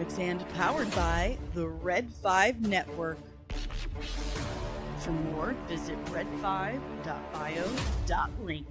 and powered by the Red 5 Network. For more, visit red5.bio.link.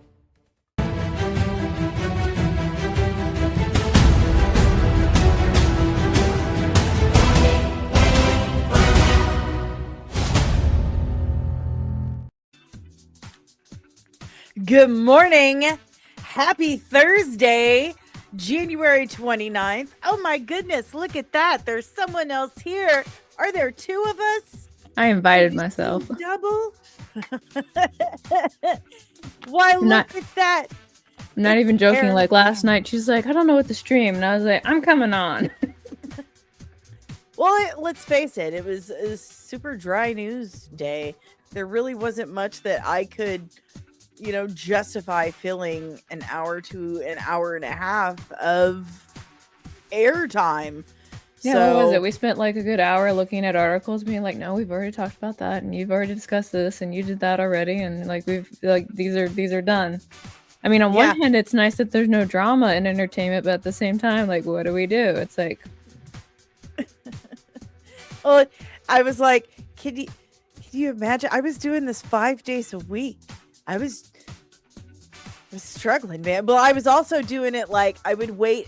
Good morning. Happy Thursday, January 29th. Oh my goodness, look at that. There's someone else here. Are there two of us? I invited myself. Double? Why, look at that. I'm not even joking. Like last night, she's like, I don't know what to stream. And I was like, I'm coming on. Well, let's face it. It was a super dry news day. There really wasn't much that I could, justify filling an hour to an hour and a half of airtime. Yeah, so, what was it? We spent like a good hour looking at articles, being like, "No, we've already talked about that, and you've already discussed this, and you did that already, and these are done." I mean, on one hand, it's nice that there's no drama in entertainment, but at the same time, like, what do we do? It's like, well, I was like, can you imagine? I was doing this 5 days a week. I was struggling, man. But I was also doing it like I would wait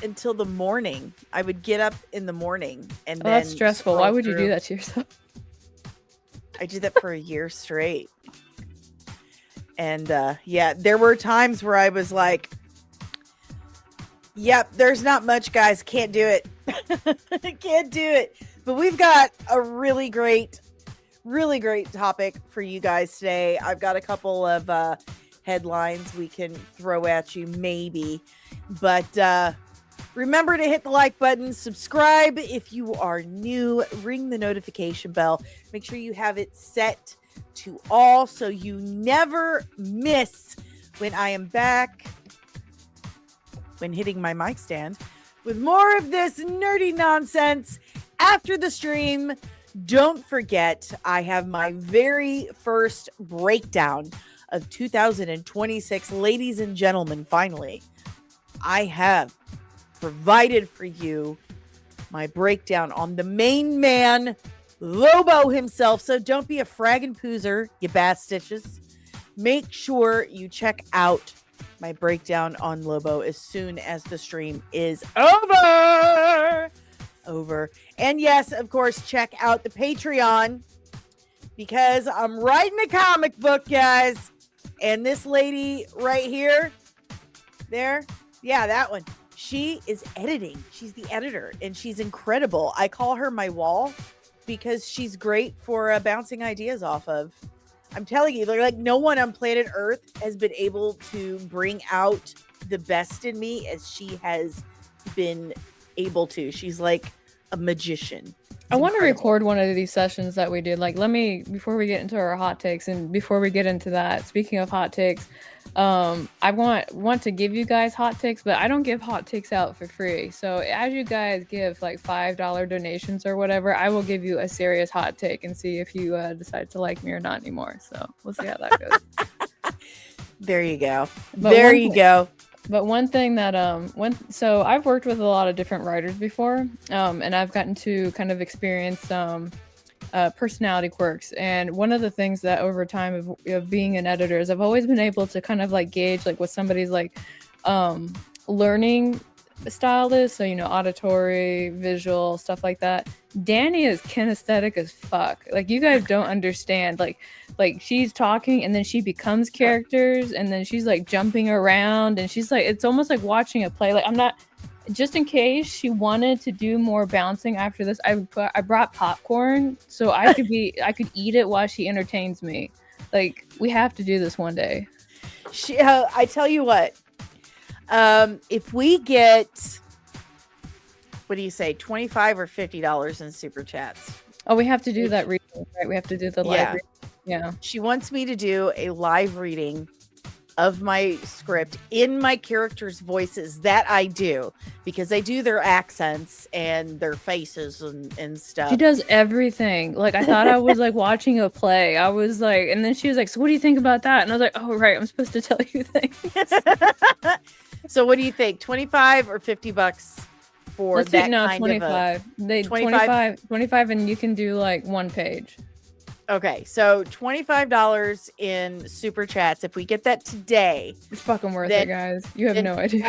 until the morning. I would get up in the morning and then that's stressful. Why would you do that to yourself? I did that for a year straight. And there were times where I was like, yep, there's not much, guys. Can't do it. Can't do it. But we've got a really great topic for you guys today. I've got a couple of headlines we can throw at you maybe. But remember to hit the like button, subscribe if you are new, ring the notification bell. Make sure you have it set to all so you never miss when I am back when hitting my mic stand with more of this nerdy nonsense after the stream. Don't forget, I have my very first breakdown of 2026. Ladies and gentlemen, finally, I have provided for you my breakdown on the main man, Lobo himself. So don't be a fraggin' poozer, you bass stitches. Make sure you check out my breakdown on Lobo as soon as the stream is over. And yes, of course, check out the Patreon because I'm writing a comic book, guys. And this lady right here, that one, she is editing. She's the editor and she's incredible. I call her my wall because she's great for bouncing ideas off of. I'm telling you, like no one on planet Earth has been able to bring out the best in me as she has been able to. She's like a magician. I want to record one of these sessions that we did. Like, before we get into our hot takes, and before we get into that, speaking of hot takes, I want to give you guys hot takes, but I don't give hot takes out for free. So as you guys give like $5 donations or whatever, I will give you a serious hot take and see if you decide to like me or not anymore. So we'll see how that goes. There you go. There you go. But one thing that so I've worked with a lot of different writers before, and I've gotten to kind of experience personality quirks. And one of the things that over time of being an editor is I've always been able to kind of like gauge like what somebody's like learning style is. So auditory, visual, stuff like that. Dani is kinesthetic as fuck. Like you guys don't understand. Like she's talking and then she becomes characters and then she's like jumping around and she's like, it's almost like watching a play. Like I'm not, just in case she wanted to do more bouncing after this, I brought popcorn so I could eat it while she entertains me. Like we have to do this one day. I tell you what, if we get, what do you say, $25 or $50 in super chats? Oh, we have to do that reading, right? We have to do the live reading. Yeah. She wants me to do a live reading of my script in my characters' voices. That I do because I do their accents and their faces and stuff. She does everything. Like I thought I was like watching a play. I was like, and then she was like, so what do you think about that? And I was like, oh, right. I'm supposed to tell you things. So what do you think? $25 or $50 for Let's do that no kind 25. They 25? 25 and you can do like one page. Okay, so $25 in super chats. If we get that today, It's fucking worth then, it, guys. You have then no idea.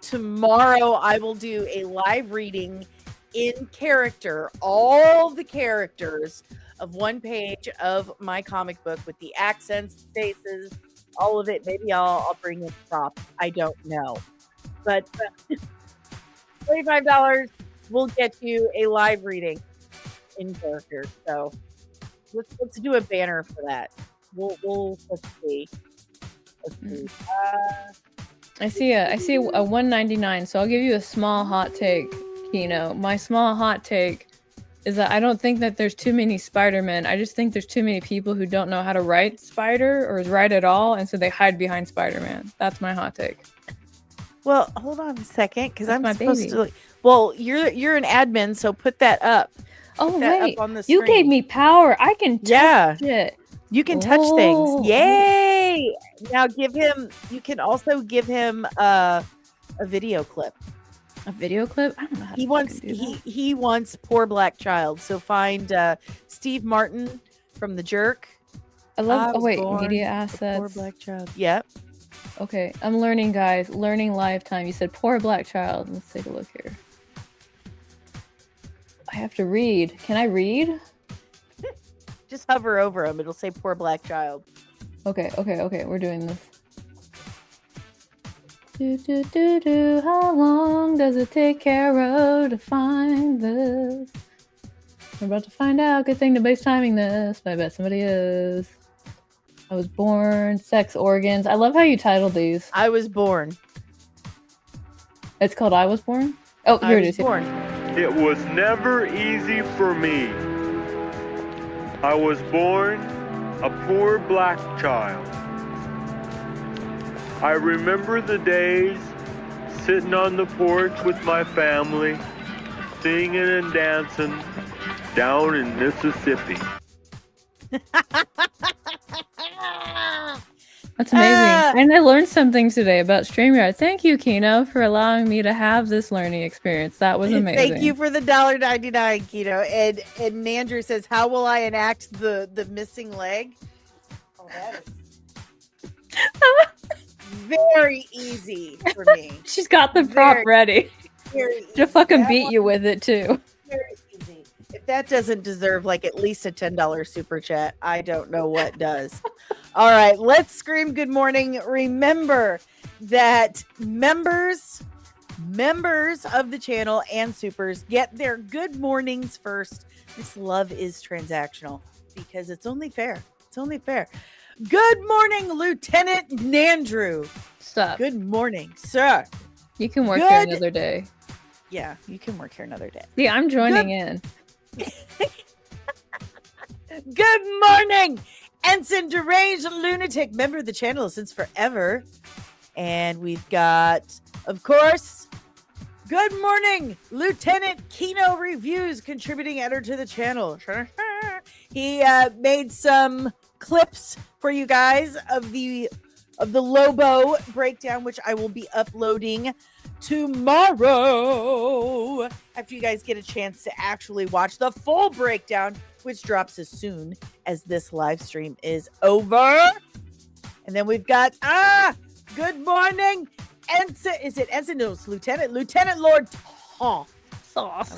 Tomorrow I will do a live reading in character, all the characters of one page of my comic book with the accents, faces, all of it. Maybe I'll bring in props. I don't know. But $25 will get you a live reading in character. So let's do a banner for that. Let's see. I see a 199, so I'll give you a small hot take, Kino. My small hot take is that I don't think that there's too many Spider-Men. I just think there's too many people who don't know how to write Spider or write at all, and so they hide behind Spider-Man. That's my hot take. Well, hold on a second, because I'm supposed baby. to. Well, you're an admin, so put that up. Oh Put that wait, up on the you screen. gave me power. I can touch it. You can touch things. Yay! Now you can also give him a video clip. A video clip? I don't know how He to wants do that. he wants Poor Black Child. So find Steve Martin from The Jerk. I love media assets. Poor Black Child. Yep. Okay, I'm learning, guys. Learning lifetime. You said Poor Black Child. Let's take a look here. I have to read. Can I read? Just hover over him. It'll say Poor Black Child. Okay. We're doing this. How long does it take Carrow to find this? We're about to find out. Good thing nobody's timing this, but I bet somebody is. I was born. Sex organs. I love how you titled these. I was born. It's called I Was Born? Oh, here it is. Born. It was never easy for me. I was born a poor black child. I remember the days sitting on the porch with my family, singing and dancing down in Mississippi. That's amazing. And I learned something today about StreamYard. Thank you, Kino, for allowing me to have this learning experience. That was amazing. Thank you for the $1.99, Kino. And Nandrew says, how will I enact the missing leg? Oh, that is very easy for me. She's got the prop ready. Very easy. She'll fucking beat you with it, too. Very easy. If that doesn't deserve like at least a $10 super chat, I don't know what does. All right, let's scream good morning. Remember that members of the channel and supers get their good mornings first. This love is transactional because it's only fair. It's only fair. Good morning, Lieutenant Nandrew. Stop. Good morning, sir. You can work here another day. Yeah, you can work here another day. See, I'm joining in. Good morning, Ensign Deranged Lunatic, member of the channel since forever. And we've got, of course, good morning, Lieutenant Kino Reviews, contributing editor to the channel. He made some clips for you guys of the Lobo breakdown, which I will be uploading tomorrow after you guys get a chance to actually watch the full breakdown, which drops as soon as this live stream is over. And then we've got good morning, Ensign. Is it Ensign? No, it's Lieutenant Lord Thoth.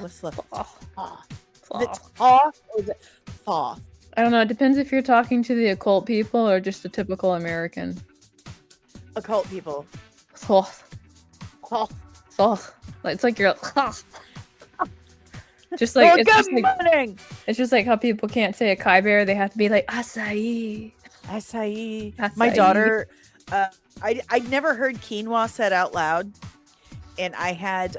What's left? Thoth. Is it Thoth or is it Thoth? I don't know. It depends if you're talking to the occult people or just a typical American. Occult people. Thoth. Thoth. Thoth. It's like you're just like, it's just morning. It's just like how people can't say acai bear. They have to be like acai. Acai. My daughter, I never heard quinoa said out loud. And I had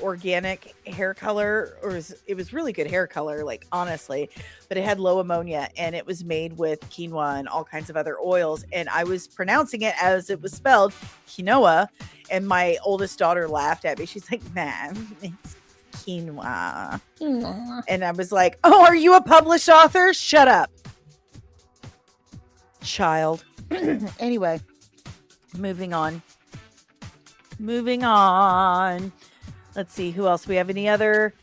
organic hair color, or it was really good hair color, like honestly, but it had low ammonia and it was made with quinoa and all kinds of other oils. And I was pronouncing it as it was spelled, quinoa. And my oldest daughter laughed at me. She's like, "Ma'am, it's quinoa." And I was like, "Oh, are you a published author? Shut up, child." Anyway, moving on. Let's see who else we have. Any other?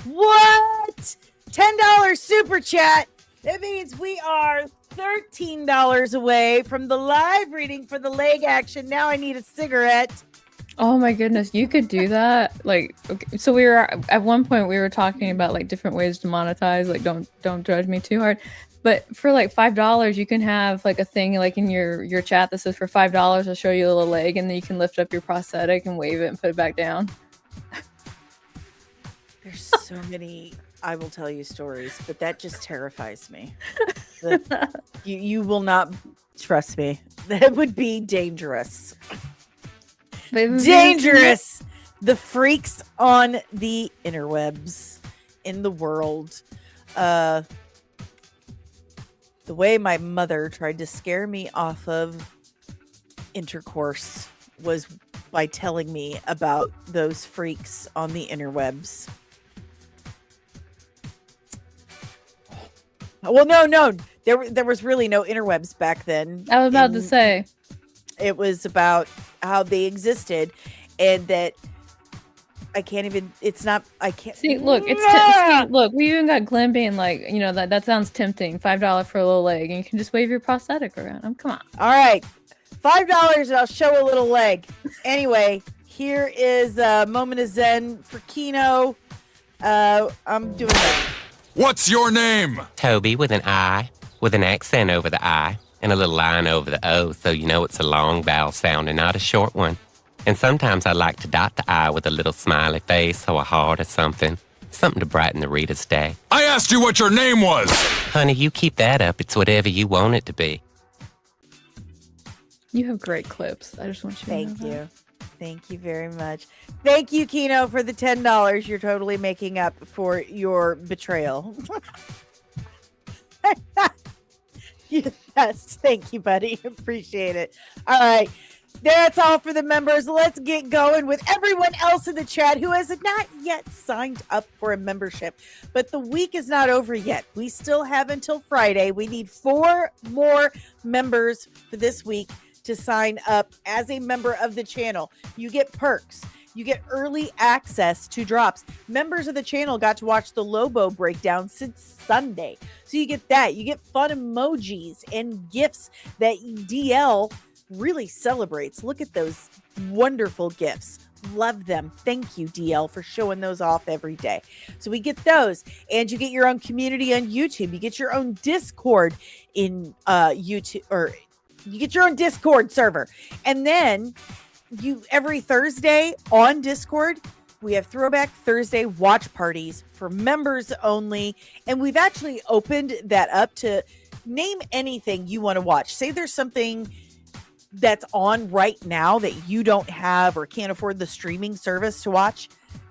What? $10 super chat. That means we are $13 away from the live reading for the leg action. Now I need a cigarette. Oh my goodness, you could do that. Like, okay, so we were at one point we were talking about like different ways to monetize. Like, don't judge me too hard. But for like $5, you can have like a thing like in your chat that says for $5 I'll show you a little leg, and then you can lift up your prosthetic and wave it and put it back down. There's so many I will tell you stories, but that just terrifies me. You will not trust me. That would be dangerous. Dangerous. The freaks on the interwebs in the world. The way my mother tried to scare me off of intercourse was by telling me about those freaks on the interwebs. Well, no. There was really no interwebs back then. I was about to say. It was about how they existed, and that I can't even. It's not. I can't see. Look, it's look. We even got Glenn being like, you know, that sounds tempting. $5 for a little leg, and you can just wave your prosthetic around. Come on. All right, $5, and I'll show a little leg. Anyway, here is a moment of zen for Kino. I'm doing that. What's your name? Toby with an I, with an accent over the I, and a little line over the O, so you know it's a long vowel sound and not a short one. And sometimes I like to dot the I with a little smiley face or a heart or something. Something to brighten the reader's day. I asked you what your name was! Honey, you keep that up. It's whatever you want it to be. You have great clips. I just want you to know Thank you. that. Thank you very much. Thank you, Kino, for the $10. You're totally making up for your betrayal. Yes, thank you, buddy. Appreciate it. All right. That's all for the members. Let's get going with everyone else in the chat who has not yet signed up for a membership. But the week is not over yet. We still have until Friday. We need 4 more members for this week to sign up as a member of the channel. You get perks. You get early access to drops. Members of the channel got to watch the Lobo breakdown since Sunday. So you get that. You get fun emojis and gifts that DL really celebrates. Look at those wonderful gifts. Love them. Thank you, DL, for showing those off every day. So we get those, and you get your own community on YouTube. You get your own Discord in YouTube, or you get your own Discord server. And then every Thursday on Discord, we have Throwback Thursday watch parties for members only. And we've actually opened that up to name anything you want to watch. Say there's something that's on right now that you don't have or can't afford the streaming service to watch.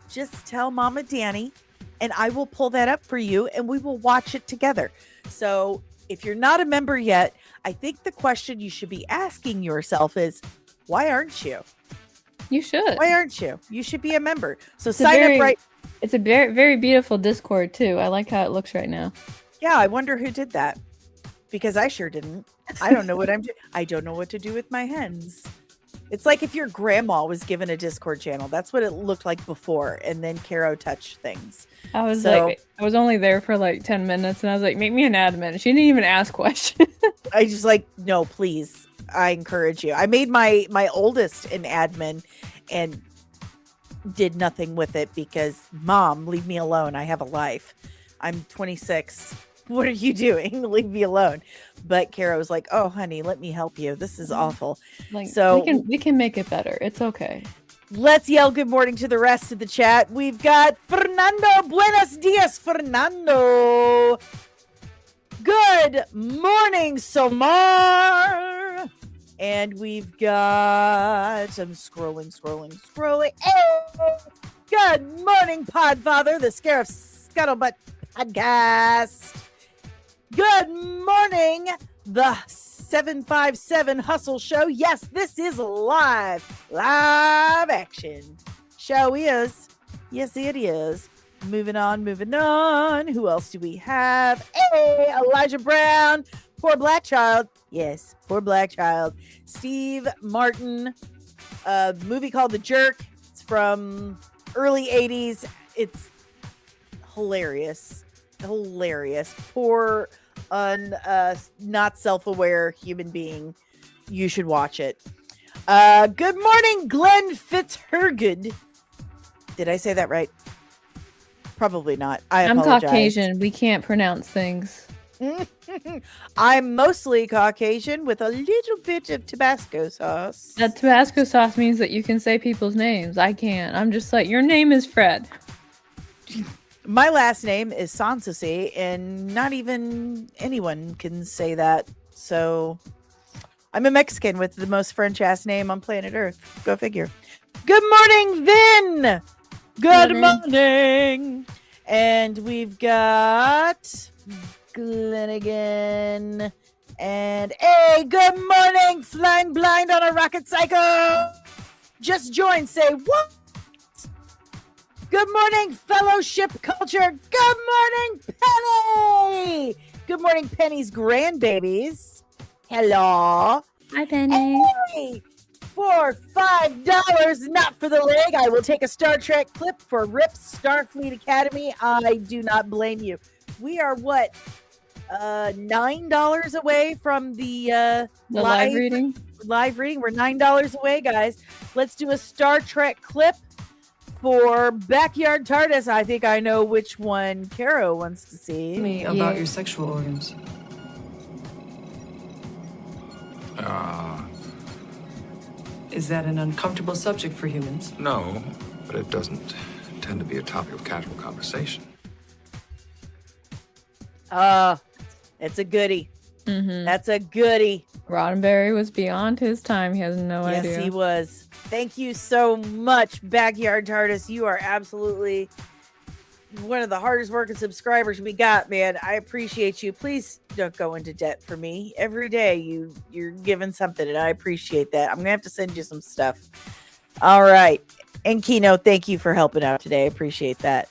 Just tell Mama Dani, and I will pull that up for you, and we will watch it together. So if you're not a member yet, I think the question you should be asking yourself is, why aren't you? You should. Why aren't you? You should be a member. So sign up right. It's a very, very beautiful Discord too. I like how it looks right now. Yeah, I wonder who did that, because I sure didn't. I don't know what I'm doing. I don't know what to do with my hens. It's like if your grandma was given a Discord channel. That's what it looked like before, and then Carrow touched things. I was only there for like 10 minutes, and I was like, make me an admin. She didn't even ask questions. I just like, no, please. I encourage you. I made my oldest an admin and did nothing with it because, Mom, leave me alone. I have a life. I'm 26. What are you doing? Leave me alone. But Kara was like, oh, honey, let me help you. This is awful. Like, so we can make it better. It's okay. Let's yell good morning to the rest of the chat. We've got Fernando. Buenos dias, Fernando. Good morning, Somar. And we've got, I'm scrolling. Oh, good morning, Podfather, the Scarif Scuttlebutt podcast. Good morning, the 757 Hustle Show. Yes, this is live action. Show is. Yes, it is. Moving on. Who else do we have? Hey, Elijah Brown. Poor Black Child. Yes, Poor Black Child. Steve Martin. A movie called The Jerk. It's from early 80s. It's hilarious. Poor, not self-aware human being. You should watch it. Good morning, Glenn Fitzhergood. Did I say that right? Probably not. I'm apologize. Caucasian. We can't pronounce things. I'm mostly Caucasian with a little bit of Tabasco sauce. That Tabasco sauce means that you can say people's names. I can't. I'm just like, your name is Fred. My last name is Sanssouci, and not even anyone can say that. So I'm a Mexican with the most French-ass name on planet Earth. Go figure. Good morning, Vin! Good morning! And we've got Glenn again. And hey, good morning, flying blind on a rocket cycle! Just join, say what? Good morning, fellowship culture. Good morning, Penny. Good morning, Penny's grandbabies. Hello. Hi, Penny. Hey, for $5, not for the leg, I will take a Star Trek clip for RIP Starfleet Academy. I do not blame you. We are what, $9 away from the live reading. Live reading. We're $9 away, guys. Let's do a Star Trek clip. For Backyard TARDIS, I think I know which one Carrow wants to see. Tell me about your sexual organs. Is that an uncomfortable subject for humans? No, but it doesn't tend to be a topic of casual conversation. It's a goodie. Mm-hmm. That's a goodie. Roddenberry was beyond his time. He has no idea. Yes, he was. Thank you so much, Backyard TARDIS. You are absolutely one of the hardest working subscribers we got, man. I appreciate you. Please don't go into debt for me. Every day you're giving something, and I appreciate that. I'm gonna have to send you some stuff. All right. And Kino, thank you for helping out today. I appreciate that.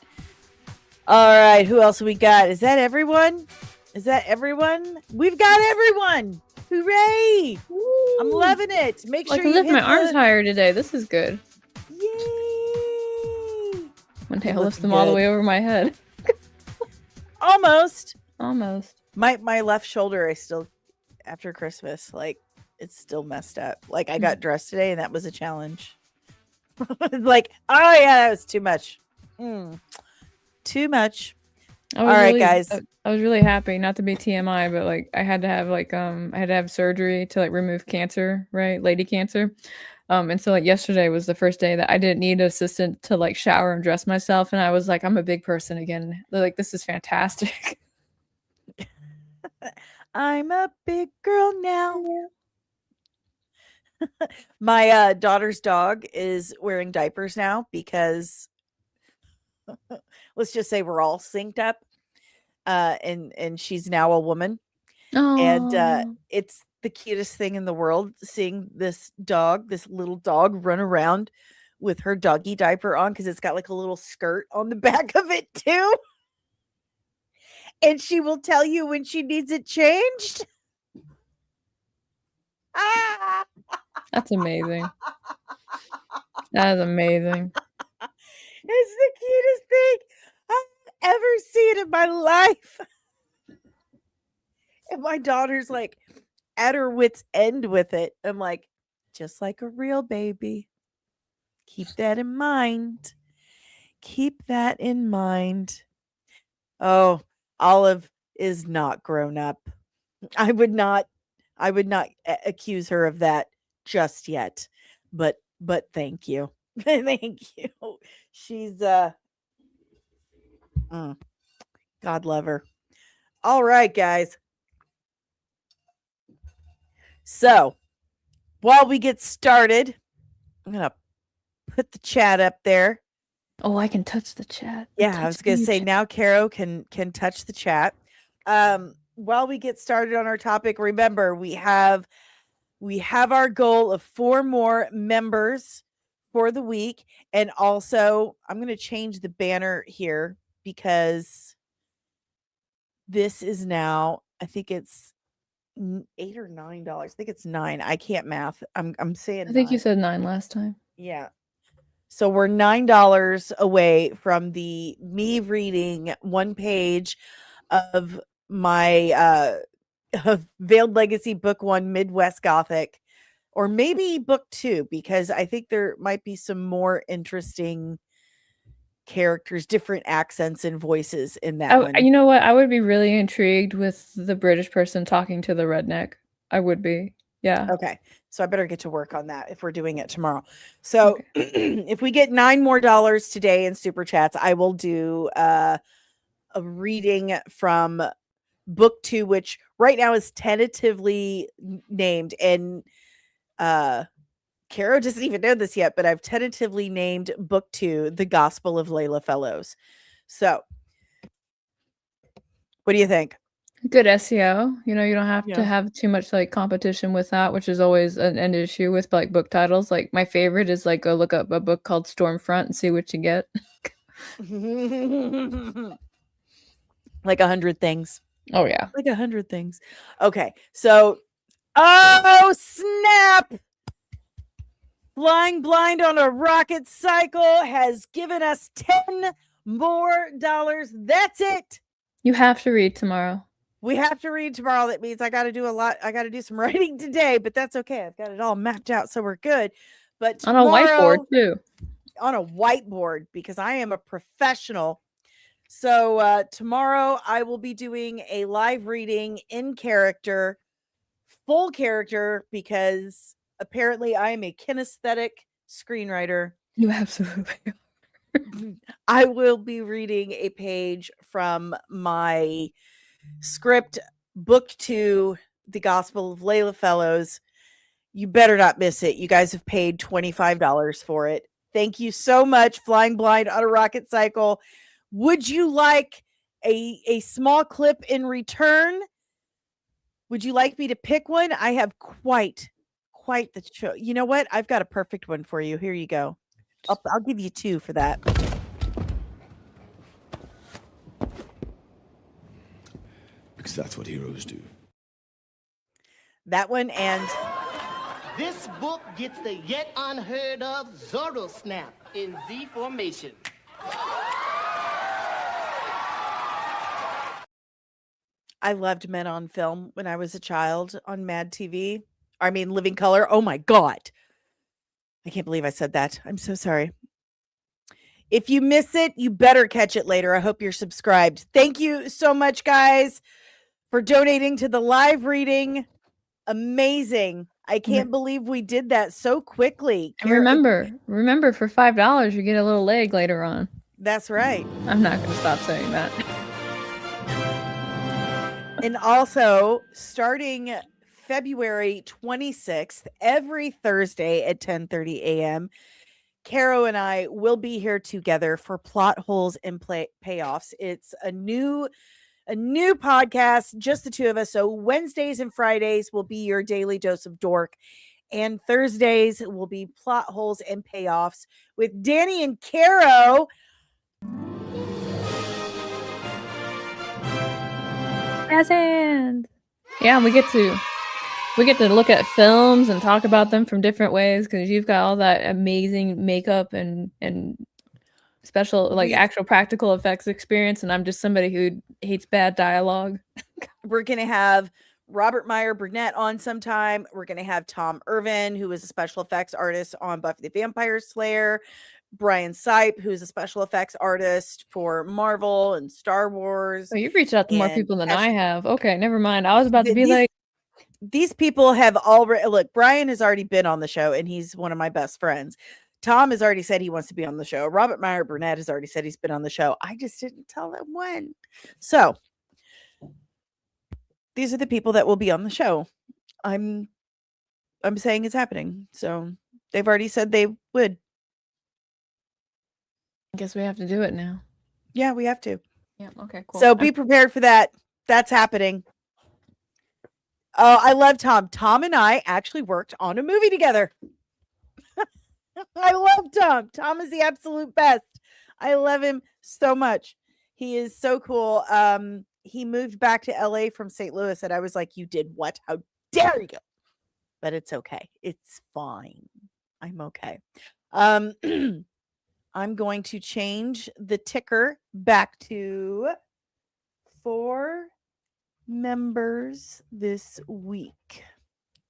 All right, who else we got? Is that everyone? We've got everyone. Hooray! Woo. I'm loving it. Make sure you lift my arms higher today. This is good. Yay! One day I'll lift them all the way over my head. Almost. My left shoulder, I still, after Christmas, like, it's still messed up. Like, I got dressed today, and that was a challenge. Like, oh yeah, that was too much. Too much. All right, guys. I was really happy, not to be TMI, but like I had to have surgery to like remove cancer, right? Lady cancer. And so like yesterday was the first day that I didn't need an assistant to like shower and dress myself. And I was like, I'm a big person again. They're like, this is fantastic. I'm a big girl now. My daughter's dog is wearing diapers now because let's just say we're all synced up. And she's now a woman. Aww. And it's the cutest thing in the world seeing this little dog run around with her doggy diaper on, because it's got like a little skirt on the back of it too. And she will tell you when she needs it changed. That's amazing. That is amazing. It's the cutest thing I've ever seen in my life. And my daughter's like at her wit's end with it. I'm like, just like a real baby. Keep that in mind. Oh, Olive is not grown up. I would not accuse her of that just yet. But thank you. Thank you. She's God love her. All right, guys. So, while we get started, I'm going to put the chat up there. Oh, I can touch the chat. Yeah, I was going to say now Carrow can touch the chat. While we get started on our topic, remember we have our goal of 4 more members for the week, and also I'm going to change the banner here because this is now, I think it's $8 or $9. I think it's $9. I can't math. I'm saying I think 9. you said 9 last time. Yeah. So we're $9 away from me reading one page of my of Veiled Legacy Book 1 Midwest Gothic, or maybe Book 2, because I think there might be some more interesting characters, different accents and voices in that one. You know what? I would be really intrigued with the British person talking to the redneck. I would be. Yeah. Okay. So I better get to work on that if we're doing it tomorrow. So if we get $9 more today in super chats, I will do a reading from Book 2, which right now is tentatively named, and Carrow doesn't even know this yet, but I've tentatively named Book 2 The Gospel of Layla Fellows. So what do you think? Good SEO. You know, you don't have Yeah. to have too much like competition with that, which is always an issue with like book titles. Like my favorite is like go look up a book called Stormfront and see what you get. Like 100 things. Oh yeah. Like 100 things. Okay. So, oh snap! Flying Blind on a Rocket Cycle has given us $10 more. That's it. You have to read tomorrow. We have to read tomorrow. That means I got to do a lot. I got to do some writing today, but that's okay. I've got it all mapped out, so we're good. But tomorrow, On a whiteboard too. On a whiteboard, because I am a professional. So tomorrow I will be doing a live reading in character, full character, because apparently I am a kinesthetic screenwriter. You absolutely are. I will be reading a page from my script, Book 2, The Gospel of Layla Fellows. You better not miss it. You guys have paid $25 for it. Thank you so much, Flying Blind on a Rocket Cycle. Would you like a small clip in return? Would you like me to pick one? I have quite the show. You know what? I've got a perfect one for you. Here you go. I'll give you 2 for that. Because that's what heroes do. That one, and this book gets the yet unheard of Zorro snap in Z formation. I loved Men on Film when I was a child on Mad TV. I mean, Living Color. Oh my God. I can't believe I said that. I'm so sorry. If you miss it, you better catch it later. I hope you're subscribed. Thank you so much, guys, for donating to the live reading. Amazing. I can't believe we did that so quickly. And remember, for $5, you get a little leg later on. That's right. I'm not going to stop saying that. And also, starting February 26th, every Thursday at 10:30 a.m., Carrow and I will be here together for Plot Holes and Payoffs. It's a new podcast, just the two of us. So Wednesdays and Fridays will be your daily dose of dork, and Thursdays will be Plot Holes and Payoffs with Dani and Carrow. Present. Yeah, we get to look at films and talk about them from different ways, because you've got all that amazing makeup and special, like, actual practical effects experience, and I'm just somebody who hates bad dialogue. We're gonna have Robert Meyer Burnett on sometime. We're gonna have Tom Irvin, who is a special effects artist on Buffy the Vampire Slayer. Brian Sipe, who's a special effects artist for Marvel and Star Wars. Oh, you've reached out to more people than I have. Okay, never mind. I was about to be these people have already, look, Brian has already been on the show, and he's one of my best friends. Tom has already said he wants to be on the show. Robert Meyer Burnett has already said he's been on the show. I just didn't tell them when. So these are the people that will be on the show. I'm saying it's happening. So they've already said they would. I guess we have to do it now. Yeah, we have to. Yeah, okay, cool. So be prepared for that. That's happening. Oh, I love Tom. Tom and I actually worked on a movie together. I love Tom. Tom is the absolute best. I love him so much. He is so cool. He moved back to LA from St. Louis, and I was like, you did what? How dare you? But it's okay. It's fine. I'm okay. I'm going to change the ticker back to 4 members this week.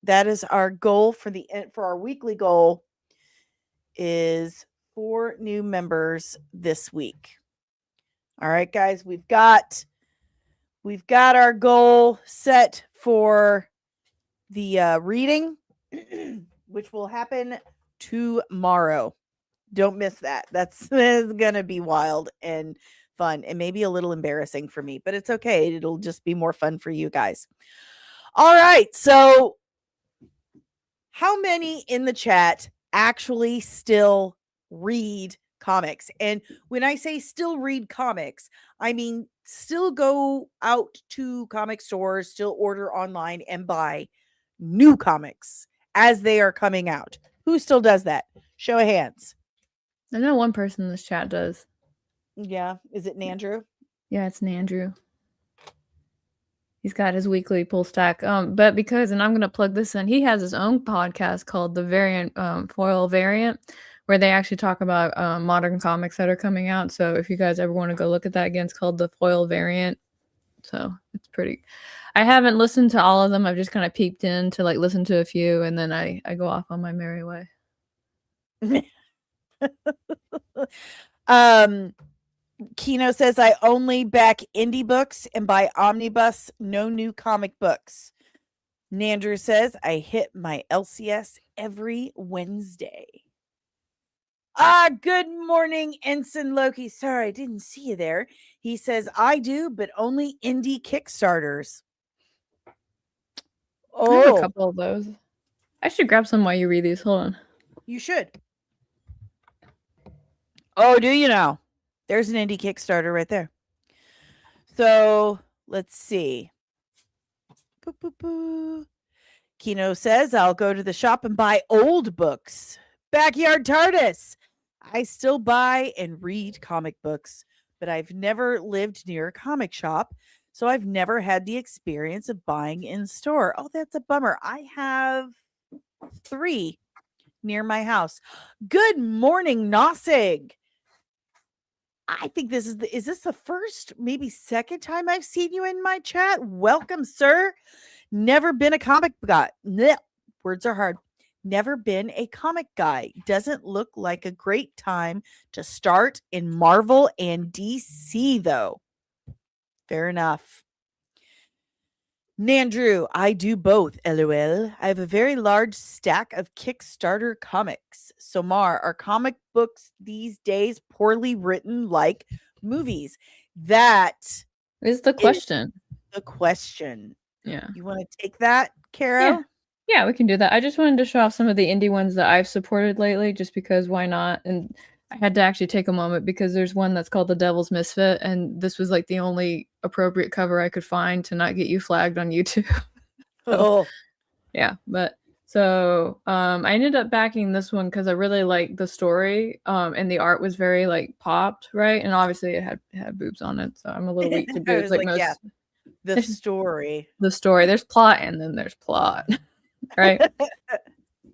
That is our goal for our weekly goal is 4 new members this week. All right, guys, we've got our goal set for the reading, which will happen tomorrow. Don't miss that. That's gonna be wild and fun and maybe a little embarrassing for me, but it's okay. It'll just be more fun for you guys. All right, so how many in the chat actually still read comics? And when I say still read comics, I mean still go out to comic stores, still order online and buy new comics as they are coming out. Who still does that? Show of hands. I know one person in this chat does. Yeah. Is it Nandrew? Yeah, it's Nandrew. He's got his weekly pull stack. But because, and I'm going to plug this in, he has his own podcast called The Variant, Foil Variant, where they actually talk about modern comics that are coming out. So if you guys ever want to go look at that again, it's called The Foil Variant. So it's pretty. I haven't listened to all of them. I've just kind of peeked in to like listen to a few, and then I go off on my merry way. Kino says I only back indie books and buy omnibus, no new comic books. Nandrew says I hit my LCS every Wednesday. Good morning, Ensign Loki. Sorry, I didn't see you there. He says I do, but only indie Kickstarters. I have a couple of those. I should grab some while you read these. Hold on. You should. Oh, do you now? There's an indie Kickstarter right there. So let's see. Boo, boo, boo. Kino says I'll go to the shop and buy old books. Backyard TARDIS. I still buy and read comic books, but I've never lived near a comic shop, so I've never had the experience of buying in store. Oh, that's a bummer. I have 3 near my house. Good morning, Nosig. I think this is this the first, maybe second time I've seen you in my chat? Welcome, sir. Never been a comic guy. Words are hard. Never been a comic guy. Doesn't look like a great time to start in Marvel and DC, though. Fair enough. Nandrew, I do both, LOL. I have a very large stack of Kickstarter comics. Somar, are comic books these days poorly written like movies? That is the question. The question. Yeah. You want to take that, Carrow? Yeah, we can do that. I just wanted to show off some of the indie ones that I've supported lately, just because why not? And I had to actually take a moment because there's one that's called The Devil's Misfit, and this was like the only appropriate cover I could find to not get you flagged on YouTube. So, yeah, but so I ended up backing this one because I really liked the story, and the art was very like popped, right? And obviously it had boobs on it, so I'm a little weak to boobs. Like most, yeah. The story. The story. There's plot, and then there's plot, right?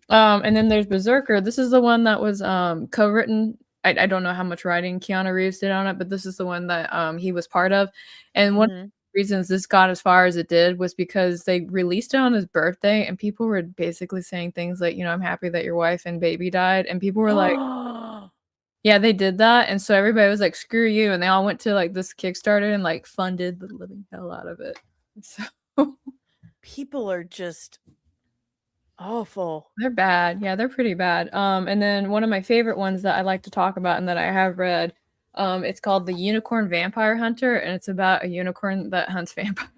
And then there's Berserker. This is the one that was co-written. I don't know how much writing Keanu Reeves did on it, but this is the one that he was part of. And one of the reasons this got as far as it did was because they released it on his birthday, and people were basically saying things like, I'm happy that your wife and baby died. And people were like, yeah, they did that. And so everybody was like, screw you. And they all went to like this Kickstarter and like funded the living hell out of it. So people are just awful. They're bad. Yeah, they're pretty bad. And then one of my favorite ones that I like to talk about and that I have read, it's called The Unicorn Vampire Hunter, and it's about a unicorn that hunts vampires.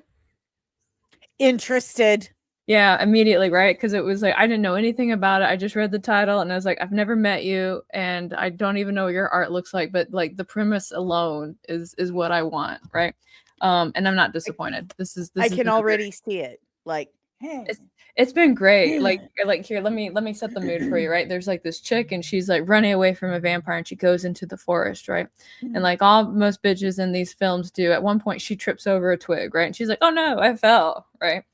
Interested. Yeah, immediately, right? Because it was like, I didn't know anything about it. I just read the title and I was like, I've never met you and I don't even know what your art looks like, but like the premise alone is what I want, right? And I'm not disappointed. I can already see it. Like, it's been great. Like here, let me set the mood for you, right? There's like this chick and she's like running away from a vampire and she goes into the forest, right? And like most bitches in these films do, at one point she trips over a twig, right? And she's like, oh no, I fell, right?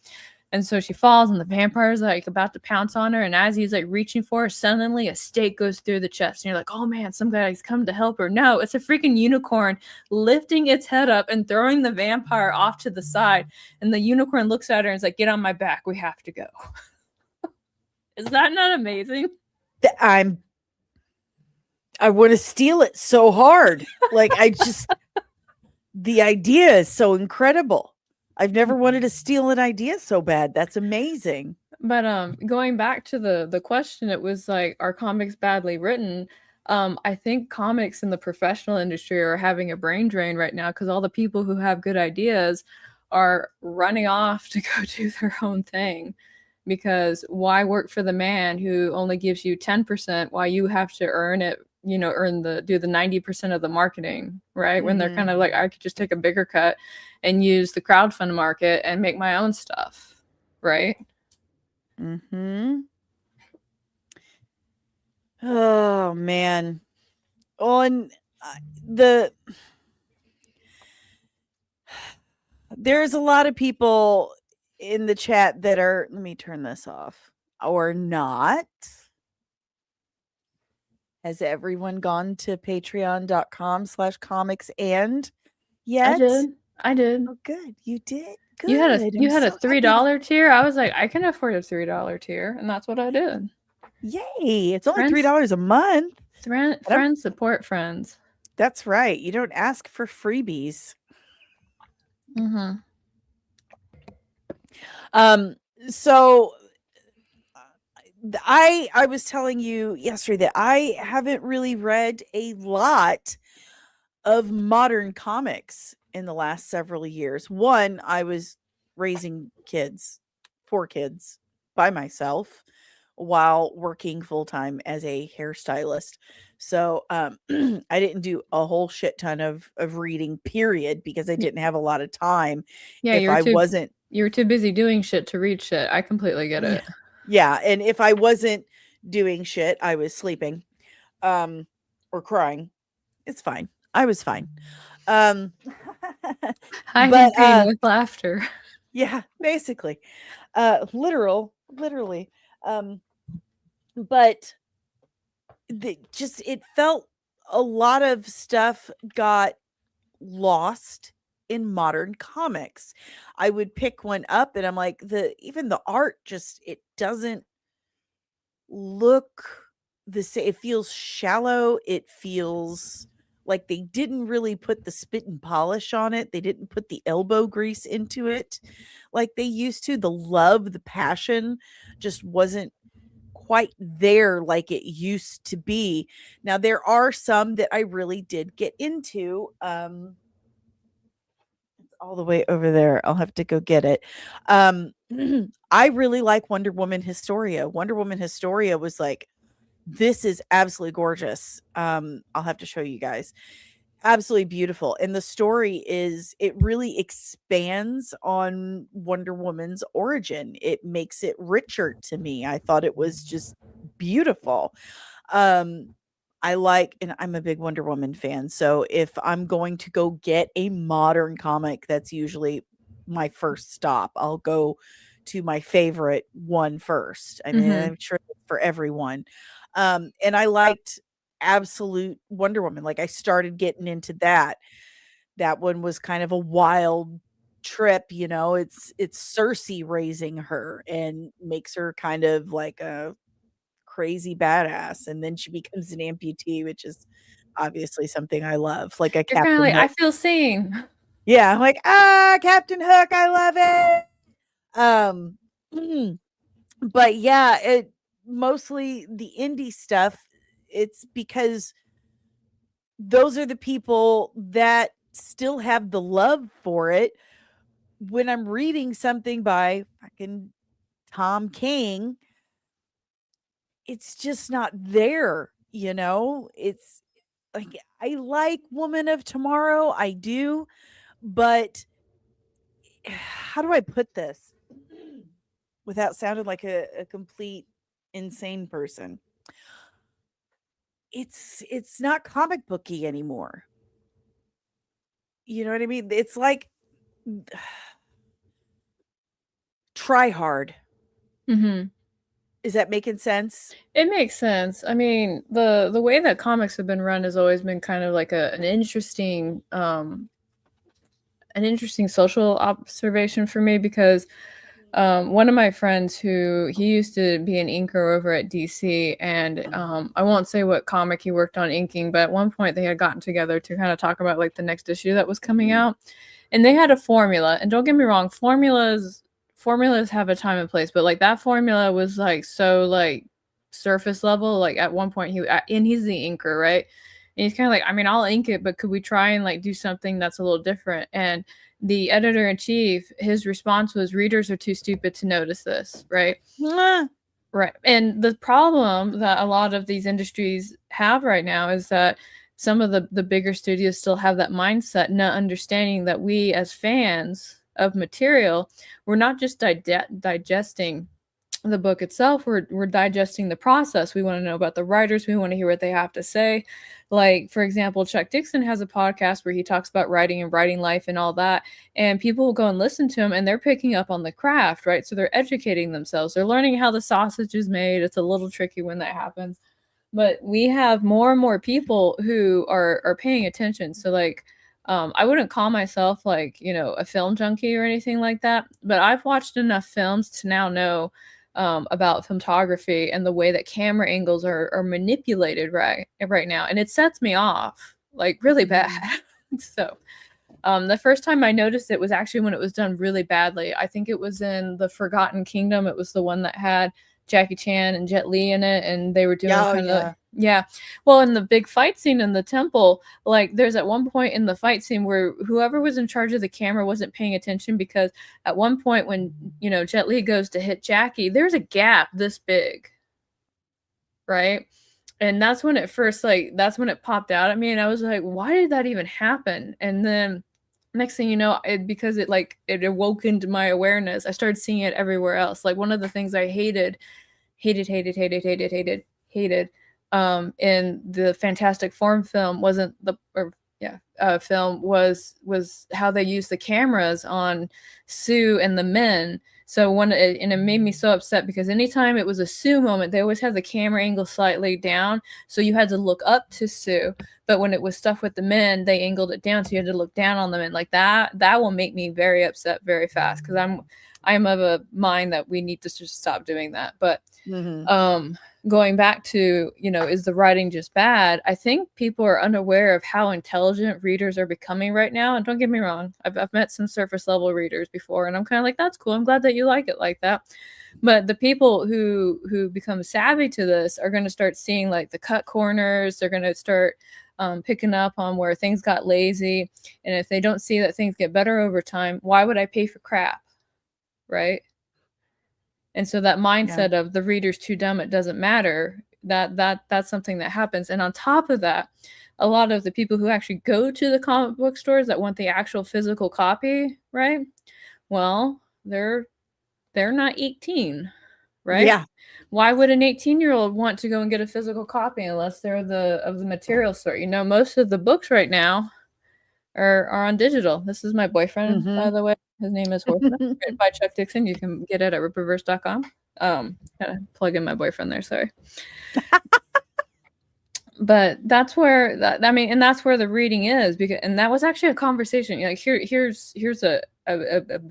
And so she falls, and the vampire's like about to pounce on her. And as he's like reaching for her, suddenly a stake goes through the chest. And you're like, oh man, some guy's come to help her. No, it's a freaking unicorn lifting its head up and throwing the vampire off to the side. And the unicorn looks at her and is like, get on my back. We have to go. Is that not amazing? I want to steal it so hard. Like, the idea is so incredible. I've never wanted to steal an idea so bad. That's amazing. But going back to the question, it was like, are comics badly written? I think comics in the professional industry are having a brain drain right now because all the people who have good ideas are running off to go do their own thing. Because why work for the man who only gives you 10% while you have to earn it, do the 90% of the marketing, right? When they're kind of like, I could just take a bigger cut and use the crowdfund market and make my own stuff, right? Oh man. On there's a lot of people in the chat that are, let me turn this off, or not. Has everyone gone to patreon.com/comics and yet? I did. Oh, good. You did. Good. You had a I'm so $3 tier. I was like, I can afford a $3 tier, and that's what I did. Yay! It's only $3 a month. Friends support friends. That's right. You don't ask for freebies. So I was telling you yesterday that I haven't really read a lot of modern comics in the last several years. One, I was raising 4 kids by myself while working full-time as a hairstylist. So I didn't do a whole shit ton of reading, period, because I didn't have a lot of time. Yeah, you were too busy doing shit to read shit. I completely get it. Yeah, and if I wasn't doing shit, I was sleeping or crying. It's fine. I was fine. Hiding pain with laughter. Yeah, basically. Literally. But it felt a lot of stuff got lost in modern comics. I would pick one up and I'm like, even the art it doesn't look the same. It feels shallow. It feels like they didn't really put the spit and polish on it. They didn't put the elbow grease into it like they used to. The love, the passion just wasn't quite there like it used to be. Now there are some that I really did get into. It's all the way over there. I'll have to go get it. I really like Wonder Woman Historia. Wonder Woman Historia was like, this is absolutely gorgeous. I'll have to show you guys. Absolutely beautiful. And the story it really expands on Wonder Woman's origin. It makes it richer to me. I thought it was just beautiful. And I'm a big Wonder Woman fan. So if I'm going to go get a modern comic, that's usually my first stop. I'll go to my favorite one first. I mean, I'm sure for everyone. And I liked absolute Wonder Woman. Like I started getting into that. That one was kind of a wild trip, it's Cersei raising her and makes her kind of like a crazy badass, and then she becomes an amputee, which is obviously something I love. Like a You're kind of like, I feel seen. Yeah, I'm like, Captain Hook, I love it. But yeah, it mostly the indie stuff. It's because those are the people that still have the love for it. When I'm reading something by fucking Tom King, it's just not there, It's like, I like Woman of Tomorrow, I do, but how do I put this without sounding like a complete insane person? It's not comic booky anymore. You know what I mean? It's like try hard. Mm-hmm. Is that making sense? It makes sense. I mean, the way that comics have been run has always been kind of like an interesting social observation for me because one of my friends who he used to be an inker over at DC, and I won't say what comic he worked on inking, but at one point they had gotten together to kind of talk about like the next issue that was coming out, and they had a formula. And don't get me wrong, formulas have a time and place, but like that formula was like so like surface level. Like at one point and he's the inker, right? And he's kind of like, I mean, I'll ink it, but could we try and like do something that's a little different? And the editor-in-chief, his response was, readers are too stupid to notice this, right? Right. And the problem that a lot of these industries have right now is that some of the bigger studios still have that mindset, not understanding that we as fans of material, we're not just digesting the book itself, we're digesting the process. We want to know about the writers, we want to hear what they have to say. Like, for example, Chuck Dixon has a podcast where he talks about writing and writing life and all that, and people will go and listen to him and they're picking up on the craft, right? So they're educating themselves, they're learning how the sausage is made. It's a little tricky when that happens, but we have more and more people who are paying attention. So like I wouldn't call myself like, a film junkie or anything like that, but I've watched enough films to now know about photography and the way that camera angles are manipulated right now, and it sets me off like really bad. So the first time I noticed it was actually when it was done really badly. I think it was in The Forgotten Kingdom. It was the one that had Jackie Chan and Jet Li in it, and they were doing well, in the big fight scene in the temple, like there's at one point in the fight scene where whoever was in charge of the camera wasn't paying attention, because at one point when Jet Li goes to hit Jackie, there's a gap this big, right? And that's when it popped out at me, and I was like, why did that even happen? And then next thing you know, because it awoke into my awareness, I started seeing it everywhere else. Like one of the things I hated in the Fantastic Four film was how they used the cameras on Sue and the men. So and it made me so upset because anytime it was a Sue moment, they always had the camera angle slightly down, so you had to look up to Sue. But when it was stuff with the men, they angled it down, so you had to look down on them. And like that will make me very upset very fast, because I'm of a mind that we need to just stop doing that. But going back to, is the writing just bad? I think people are unaware of how intelligent readers are becoming right now. And don't get me wrong, I've met some surface level readers before, and I'm kind of like, that's cool. I'm glad that you like it like that. But the people who become savvy to this are going to start seeing like the cut corners. They're going to start picking up on where things got lazy. And if they don't see that things get better over time, why would I pay for crap? Right? And so that mindset of the reader's too dumb, it doesn't matter, that's something that happens. And on top of that, a lot of the people who actually go to the comic book stores that want the actual physical copy, right? Well, they're not 18, right? Yeah. Why would an 18-year-old want to go and get a physical copy unless they're of the material store? Most of the books right now are on digital. This is my boyfriend, by the way. His name is Horseman, written by Chuck Dixon. You can get it at ripperverse.com. Gotta plug in my boyfriend there, sorry. But that's where that's where the reading is, and that was actually a conversation. Like here's a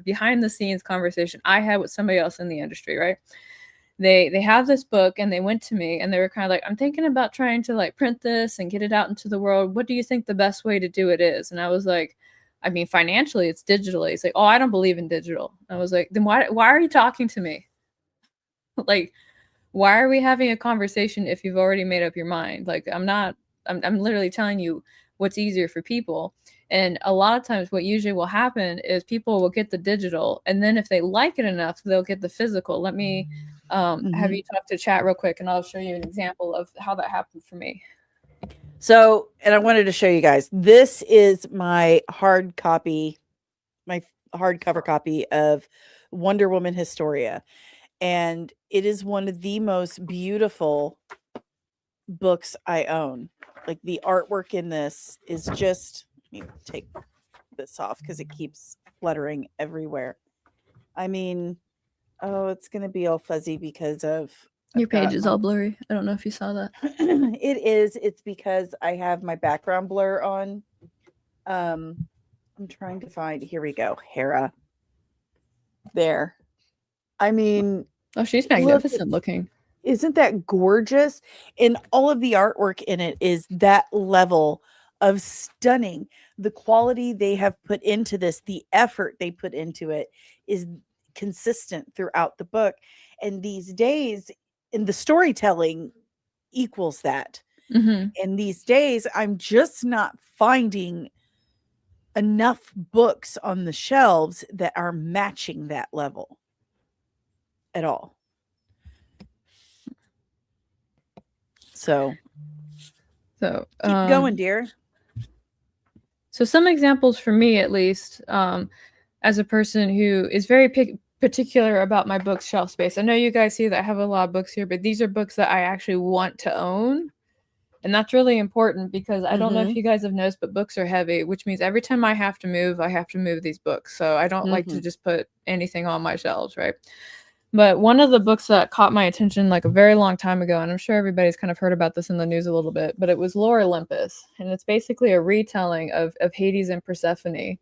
behind the scenes conversation I had with somebody else in the industry, right? They have this book, and they went to me and they were kind of like, I'm thinking about trying to like print this and get it out into the world. What do you think the best way to do it is? And I was like, I mean, financially, it's digitally. It's like, oh, I don't believe in digital. I was like, then why are you talking to me? Like, why are we having a conversation if you've already made up your mind? Like, I'm literally telling you what's easier for people. And a lot of times what usually will happen is people will get the digital, and then if they like it enough, they'll get the physical. Let me have you talk to chat real quick, and I'll show you an example of how that happened for me. So, and I wanted to show you guys, this is my hardcover copy of Wonder Woman Historia. And it is one of the most beautiful books I own. Like the artwork in this is just, let me take this off because it keeps fluttering everywhere. I mean, Oh, it's gonna be all fuzzy because of Your I've got page is my- all blurry. I don't know if you saw that. It is. It's because I have my background blur on. I'm trying to find. Here we go. Hera. There. I mean, Oh, she's look, magnificent looking. isn't that gorgeous? And all of the artwork in it is that level of stunning. The quality they have put into this, the effort they put into it is consistent throughout the book. And these days, in the storytelling equals that. Mm-hmm. And these days, I'm just not finding enough books on the shelves that are matching that level at all. So keep going, dear. So some examples for me, at least, as a person who is very particular about my bookshelf space. I know you guys see that I have a lot of books here, but these are books that I actually want to own. And that's really important because I don't know if you guys have noticed, but books are heavy, which means every time I have to move these books. So I don't like to just put anything on my shelves, right? But one of the books that caught my attention like a very long time ago, and I'm sure everybody's kind of heard about this in the news a little bit, but it was Lore Olympus. And it's basically a retelling of Hades and Persephone.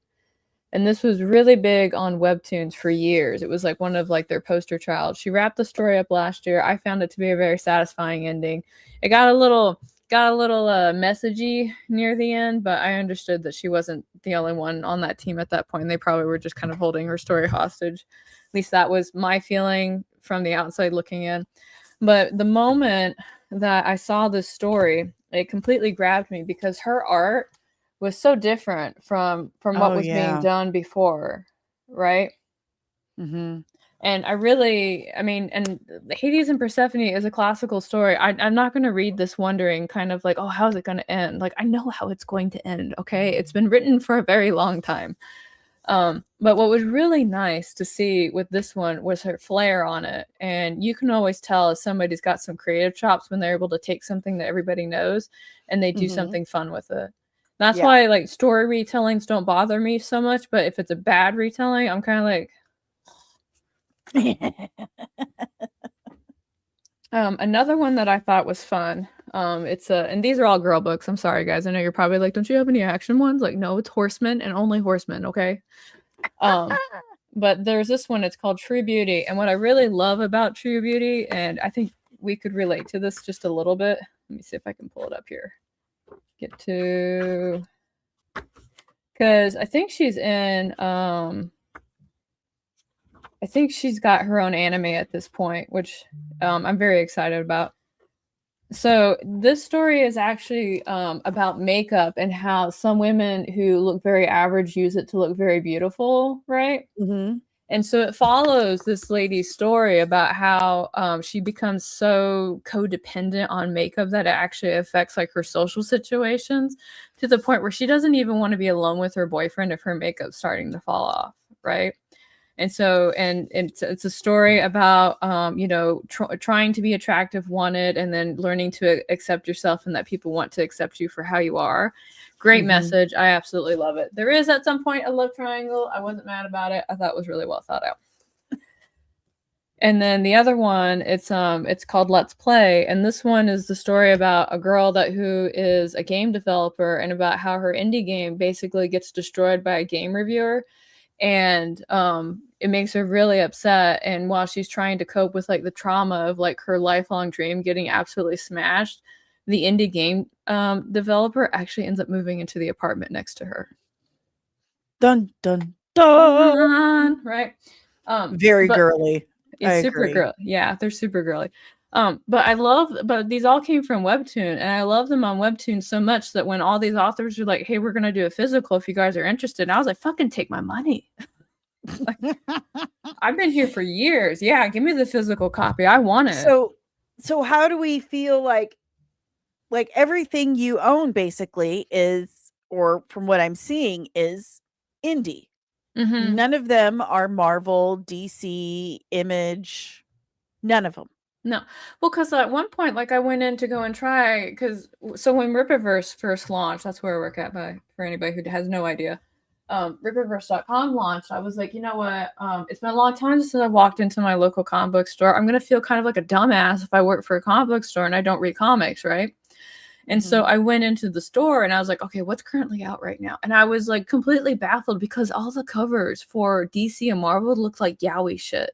And this was really big on webtoons for years. It was like one of like their poster child. She wrapped the story up last year. I found it to be a very satisfying ending. It got a little messagey near the end, but I understood that she wasn't the only one on that team at that point. They probably were just kind of holding her story hostage. At least that was my feeling from the outside looking in. But the moment that I saw this story, it completely grabbed me because her art was so different from what was being done before, right? Mm-hmm. And and Hades and Persephone is a classical story. I'm not going to read this wondering kind of like, oh, how's it going to end? Like, I know how it's going to end, okay? It's been written for a very long time. But what was really nice to see with this one was her flair on it. And you can always tell if somebody's got some creative chops when they're able to take something that everybody knows and they do something fun with it. That's why like story retellings don't bother me so much. But if it's a bad retelling, I'm kind of like, another one that I thought was fun. And these are all girl books. I'm sorry, guys. I know you're probably like, don't you have any action ones? Like, no, it's horsemen and only horsemen. Okay. But there's this one. It's called True Beauty. And what I really love about True Beauty, and I think we could relate to this just a little bit. Let me see if I can pull it up here. Because I think she's in. I think she's got her own anime at this point, which I'm very excited about. So this story is actually about makeup and how some women who look very average use it to look very beautiful, right? Mm-hmm. And so it follows this lady's story about how she becomes so codependent on makeup that it actually affects like her social situations to the point where she doesn't even want to be alone with her boyfriend if her makeup's starting to fall off, right? And so, and it's a story about, trying to be attractive, wanted, and then learning to accept yourself and that people want to accept you for how you are. Great message. I absolutely love it. There is at some point a love triangle. I wasn't mad about it. I thought it was really well thought out. And then the other one, it's called Let's Play. And this one is the story about a girl who is a game developer and about how her indie game basically gets destroyed by a game reviewer. And it makes her really upset. And while she's trying to cope with like the trauma of like her lifelong dream getting absolutely smashed, the indie game developer actually ends up moving into the apartment next to her. Dun dun dun. Right. Very girly. It's super girly. Yeah, they're super girly. But these all came from Webtoon, and I love them on Webtoon so much that when all these authors are like, hey, we're going to do a physical if you guys are interested, and I was like, fucking take my money. Like, I've been here for years. Yeah, give me the physical copy. I want it. So how do we feel like everything you own basically is, or from what I'm seeing, is indie? Mm-hmm. None of them are Marvel, DC, Image. None of them. No. Well, because at one point, like I went in to go and try, so when Rippaverse first launched, that's where I work at for anybody who has no idea. Rippaverse.com launched, I was like, you know what? It's been a long time since I walked into my local comic book store. I'm gonna feel kind of like a dumbass if I work for a comic book store and I don't read comics, right? And so I went into the store and I was like, okay, what's currently out right now? And I was like completely baffled because all the covers for DC and Marvel looked like yaoi shit.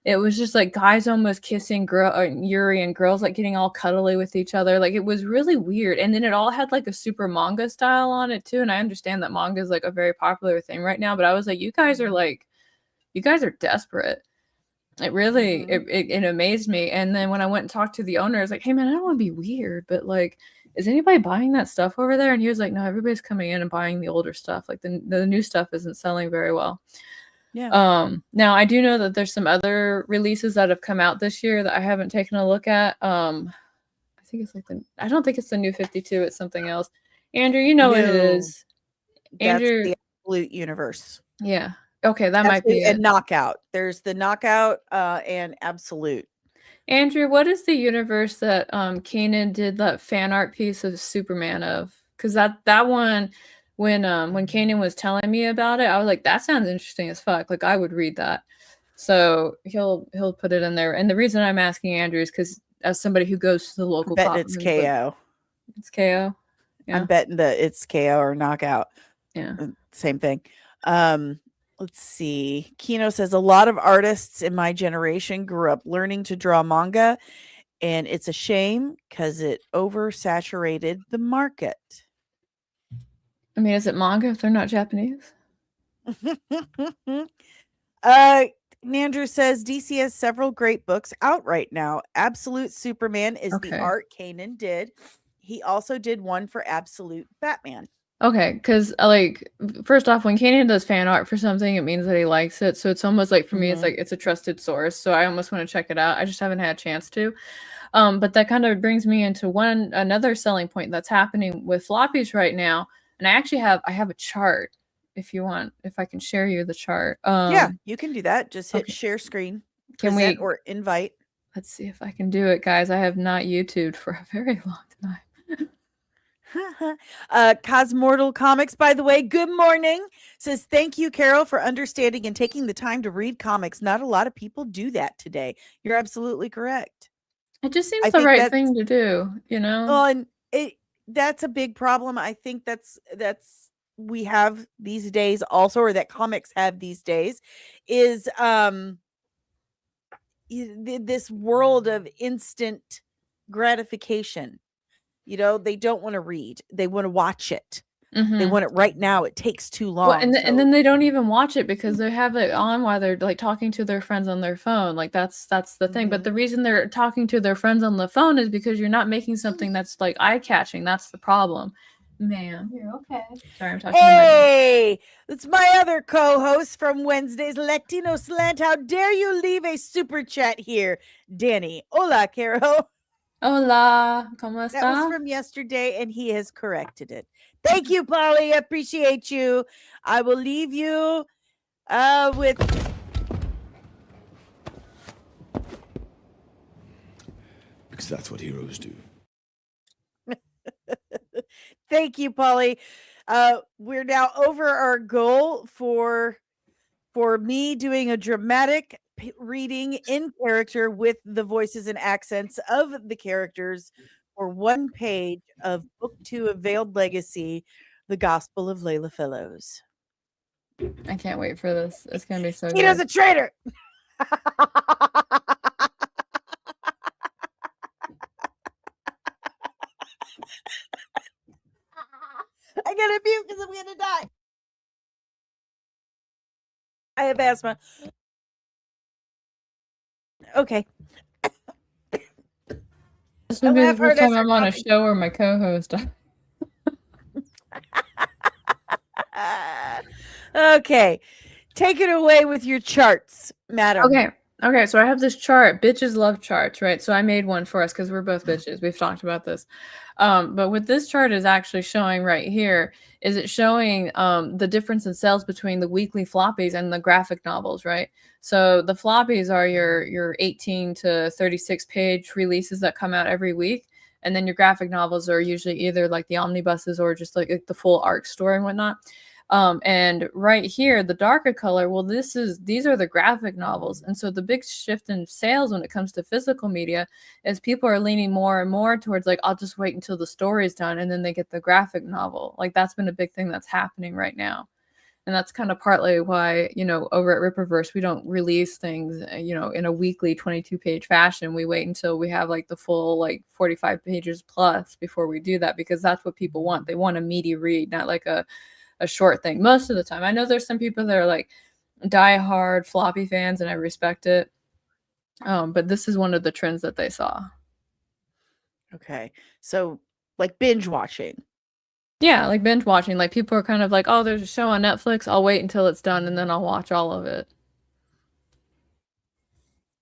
It was just like guys almost kissing Yuri and girls like getting all cuddly with each other. Like it was really weird. And then it all had like a super manga style on it too. And I understand that manga is like a very popular thing right now, but I was like, you guys are desperate. It really it amazed me. And then when I went and talked to the owner, I was like, hey man, I don't want to be weird, but like, is anybody buying that stuff over there? And he was like, no, everybody's coming in and buying the older stuff. Like the new stuff isn't selling very well. Yeah. Now I do know that there's some other releases that have come out this year that I haven't taken a look at. I think it's like I don't think it's the new 52, it's something else. Andrew, you know what it is. Andrew, That's the Absolute universe. yeah. Okay, that might be And it. Knockout. There's the Knockout and Absolute. Andrew, what is the universe that Kanan did that fan art piece of Superman of? Because that one, when Kanan was telling me about it, I was like, that sounds interesting as fuck. Like I would read that. So he'll put it in there. And the reason I'm asking Andrew is because as somebody who goes to the local I bet it's KO. It's KO. Yeah. I'm betting that it's KO or Knockout. Yeah. Same thing. Let's see. Kino says a lot of artists in my generation grew up learning to draw manga, and it's a shame because it oversaturated the market. I mean, is it manga if they're not Japanese? Nandrew says DC has several great books out right now. Absolute Superman is the art Kanan did. He also did one for Absolute Batman. Okay, because like first off, when Kanan does fan art for something, it means that he likes it. So it's almost like for me, it's like it's a trusted source. So I almost want to check it out. I just haven't had a chance to. But that kind of brings me into another selling point that's happening with floppies right now. And I have a chart if you want, if I can share you the chart. Yeah, you can do that. Just hit share screen. Can we or invite? Let's see if I can do it, guys. I have not YouTubed for a very long time. Cosmortal Comics, by the way, good morning. Says thank you, Carrow, for understanding and taking the time to read comics. Not a lot of people do that today. You're absolutely correct. It just seems the right thing to do, you know. Well, and that's a big problem. I think that's we have these days also, or that comics have these days, is this world of instant gratification. You know, they don't want to read. They want to watch it. They want it right now. It takes too long. Well, and then they don't even watch it because they have it on while they're like talking to their friends on their phone. Like that's the thing. But the reason they're talking to their friends on the phone is because you're not making something that's like eye-catching. That's the problem. Ma'am, you're okay. Sorry, I'm talking to that's my other co-host from Wednesday's Latino Slant. How dare you leave a super chat here, Dani? Hola, Carrow. Hola, ¿cómo está? That was from yesterday, and he has corrected it. Thank you, Polly. I appreciate you. I will leave you with... Because that's what heroes do. Thank you, Polly. We're now over our goal for me doing a dramatic reading in character with the voices and accents of the characters for one page of book 2 of Veiled Legacy, The Gospel of Layla Fellows. I can't wait for this. It's gonna be so good. Tina's a traitor. I gotta mute because I'm gonna die. I have asthma. Okay. This would be the first time I'm on a show where my co-host. Okay. Take it away with your charts, madam. Okay, so I have this chart. Bitches love charts, right? So I made one for us because we're both bitches. We've talked about this. But what this chart is actually showing right here is it showing the difference in sales between the weekly floppies and the graphic novels, right? So the floppies are your 18 to 36 page releases that come out every week. And then your graphic novels are usually either like the omnibuses or just like the full arc story and whatnot. And right here, the darker color, well, these are the graphic novels. And so the big shift in sales when it comes to physical media is people are leaning more and more towards like, I'll just wait until the story is done and then they get the graphic novel. Like that's been a big thing that's happening right now. And that's kind of partly why, over at Ripperverse, we don't release things, in a weekly 22-page fashion. We wait until we have like the full like 45 pages plus before we do that, because that's what people want. They want a meaty read, not like a short thing most of the time. I know there's some people that are like die-hard floppy fans, and I respect it. But this is one of the trends that they saw. Okay. So like binge watching. Yeah, like binge watching. Like people are kind of like, oh, there's a show on Netflix. I'll wait until it's done and then I'll watch all of it.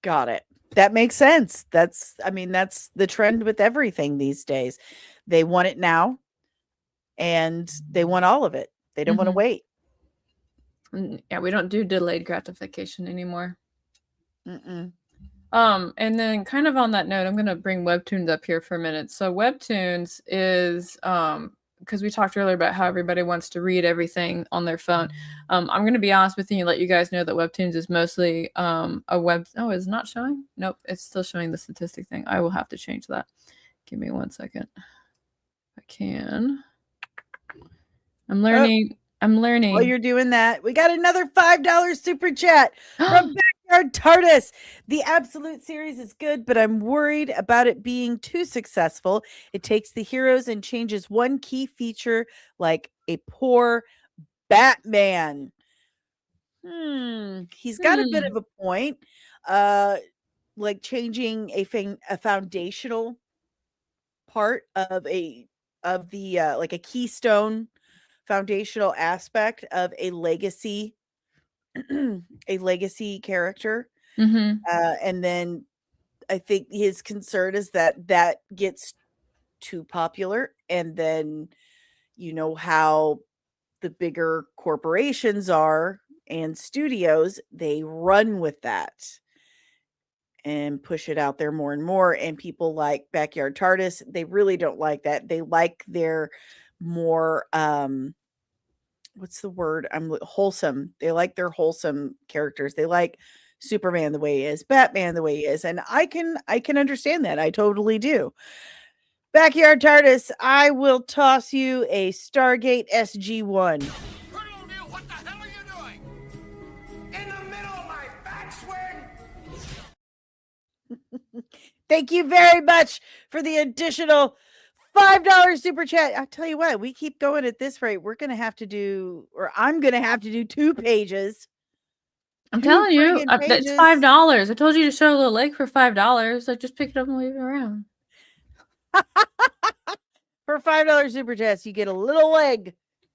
Got it. That makes sense. That's the trend with everything these days. They want it now and they want all of it. They don't want to wait. Yeah, we don't do delayed gratification anymore. Mm-mm. And then kind of on that note, I'm going to bring Webtoons up here for a minute. So Webtoons is, because we talked earlier about how everybody wants to read everything on their phone. I'm going to be honest with you and let you guys know that Webtoons is mostly a web. Oh, it's not showing? Nope, it's still showing the statistic thing. I will have to change that. Give me 1 second. I can. I'm learning. While you're doing that, we got another $5 super chat from Backyard TARDIS. The Absolute series is good, but I'm worried about it being too successful. It takes the heroes and changes one key feature, like a poor Batman. He's got a bit of a point. Like changing a foundational part of the like a keystone foundational aspect of a legacy character. And then I think his concern is that gets too popular, and then how the bigger corporations are and studios, they run with that and push it out there more and more. And people like Backyard TARDIS, they really don't like that. They like their more what's the word? Wholesome. They like their wholesome characters. They like Superman the way he is, Batman the way he is, and I can understand that. I totally do. Backyard TARDIS, I will toss you a Stargate SG-1. What the hell are you doing? In the middle of my backswing? Thank you very much for the additional $5 super chat. I'll tell you what, we keep going at this rate. I'm going to have to do 2 pages. I'm telling you, it's $5. I told you to show a little leg for $5. I just pick it up and leave it around. For $5 super chats, you get a little leg.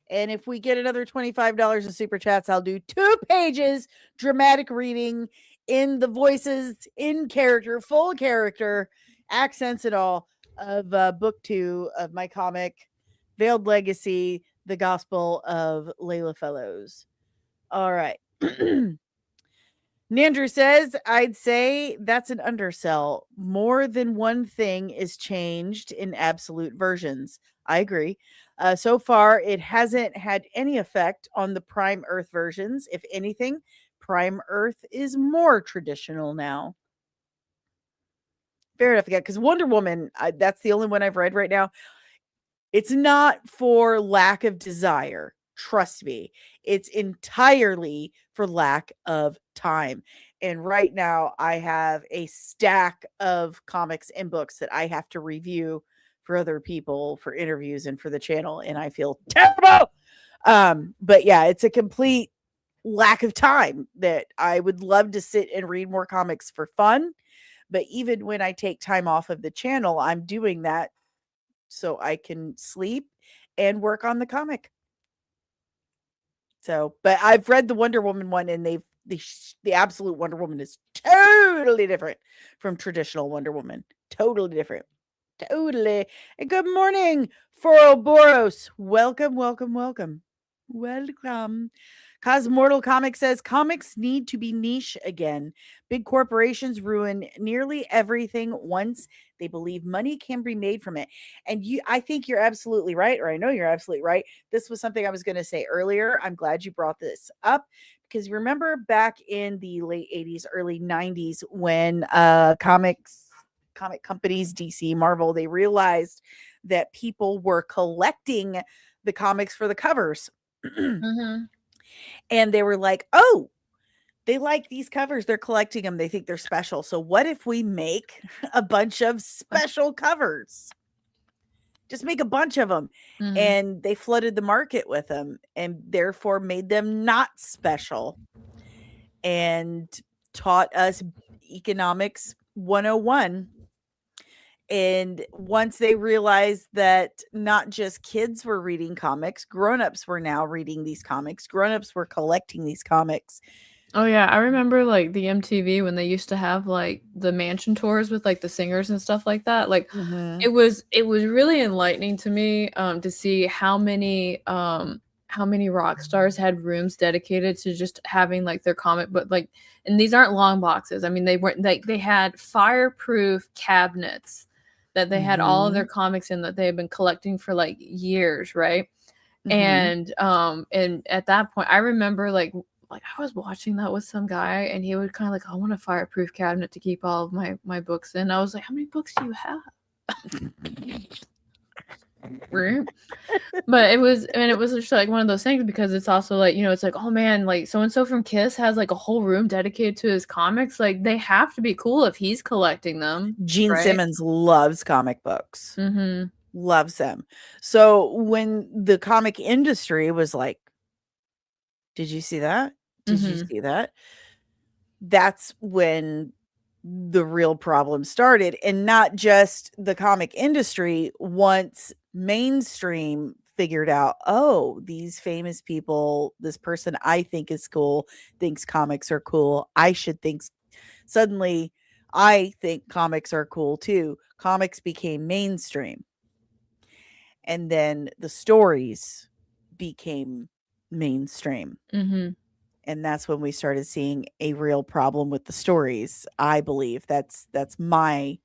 And if we get another $25 in super chats, I'll do 2 pages, dramatic reading in the voices, in character, full character, accents and all, of book 2 of my comic, Veiled Legacy, The Gospel of Layla Fellows. All right. Nandrew says, I'd say that's an undersell. More than one thing is changed in absolute versions. I agree. So far, it hasn't had any effect on the Prime Earth versions. If anything, Prime Earth is more traditional now. Fair enough, again, because Wonder Woman, that's the only one I've read right now. It's not for lack of desire. Trust me. It's entirely for lack of time. And right now, I have a stack of comics and books that I have to review for other people, for interviews, and for the channel. And I feel terrible. But yeah, it's a complete lack of time that I would love to sit and read more comics for fun. But even when I take time off of the channel, I'm doing that so I can sleep and work on the comic. So, but I've read the Wonder Woman one, and the absolute Wonder Woman is totally different from traditional Wonder Woman. Totally different. Totally. And good morning, Foroboros. Welcome, welcome, welcome. Welcome. Cosmortal Comic says comics need to be niche again. Big corporations ruin nearly everything once they believe money can be made from it. And I think you're absolutely right, or I know you're absolutely right. This was something I was going to say earlier. I'm glad you brought this up because remember back in the late 80s, early 90s when comic companies, DC, Marvel, they realized that people were collecting the comics for the covers. Mm-hmm. And they were like, oh, they like these covers. They're collecting them. They think they're special. So what if we make a bunch of special covers? Just make a bunch of them. Mm-hmm. And they flooded the market with them and therefore made them not special and taught us economics 101. And once they realized that not just kids were reading comics, grown-ups were now reading these comics. Grown-ups were collecting these comics. Oh yeah, I remember like the MTV when they used to have like the mansion tours with like the singers and stuff like that. Like it was really enlightening to me to see how many rock stars had rooms dedicated to just having like their comic book, like, and these aren't long boxes. I mean, they weren't like, they had fireproof cabinets that they had all of their comics in that they had been collecting for like years, right? And at that point I remember like I was watching that with some guy and he would kind of like, I want a fireproof cabinet to keep all of my books in. I was like, how many books do you have? But it was just like one of those things because it's also like, you know, it's like, oh man, like so and so from Kiss has like a whole room dedicated to his comics. Like they have to be cool if he's collecting them. Gene Simmons loves comic books. Mm-hmm. Loves them. So when the comic industry was like, did you see that? Did you see that? That's when the real problem started. And not just the comic industry. Once mainstream figured out, oh, these famous people, this person I think is cool, thinks comics are cool. I should think suddenly I think comics are cool too. Comics became mainstream. And then the stories became mainstream. And that's when we started seeing a real problem with the stories. I believe that's my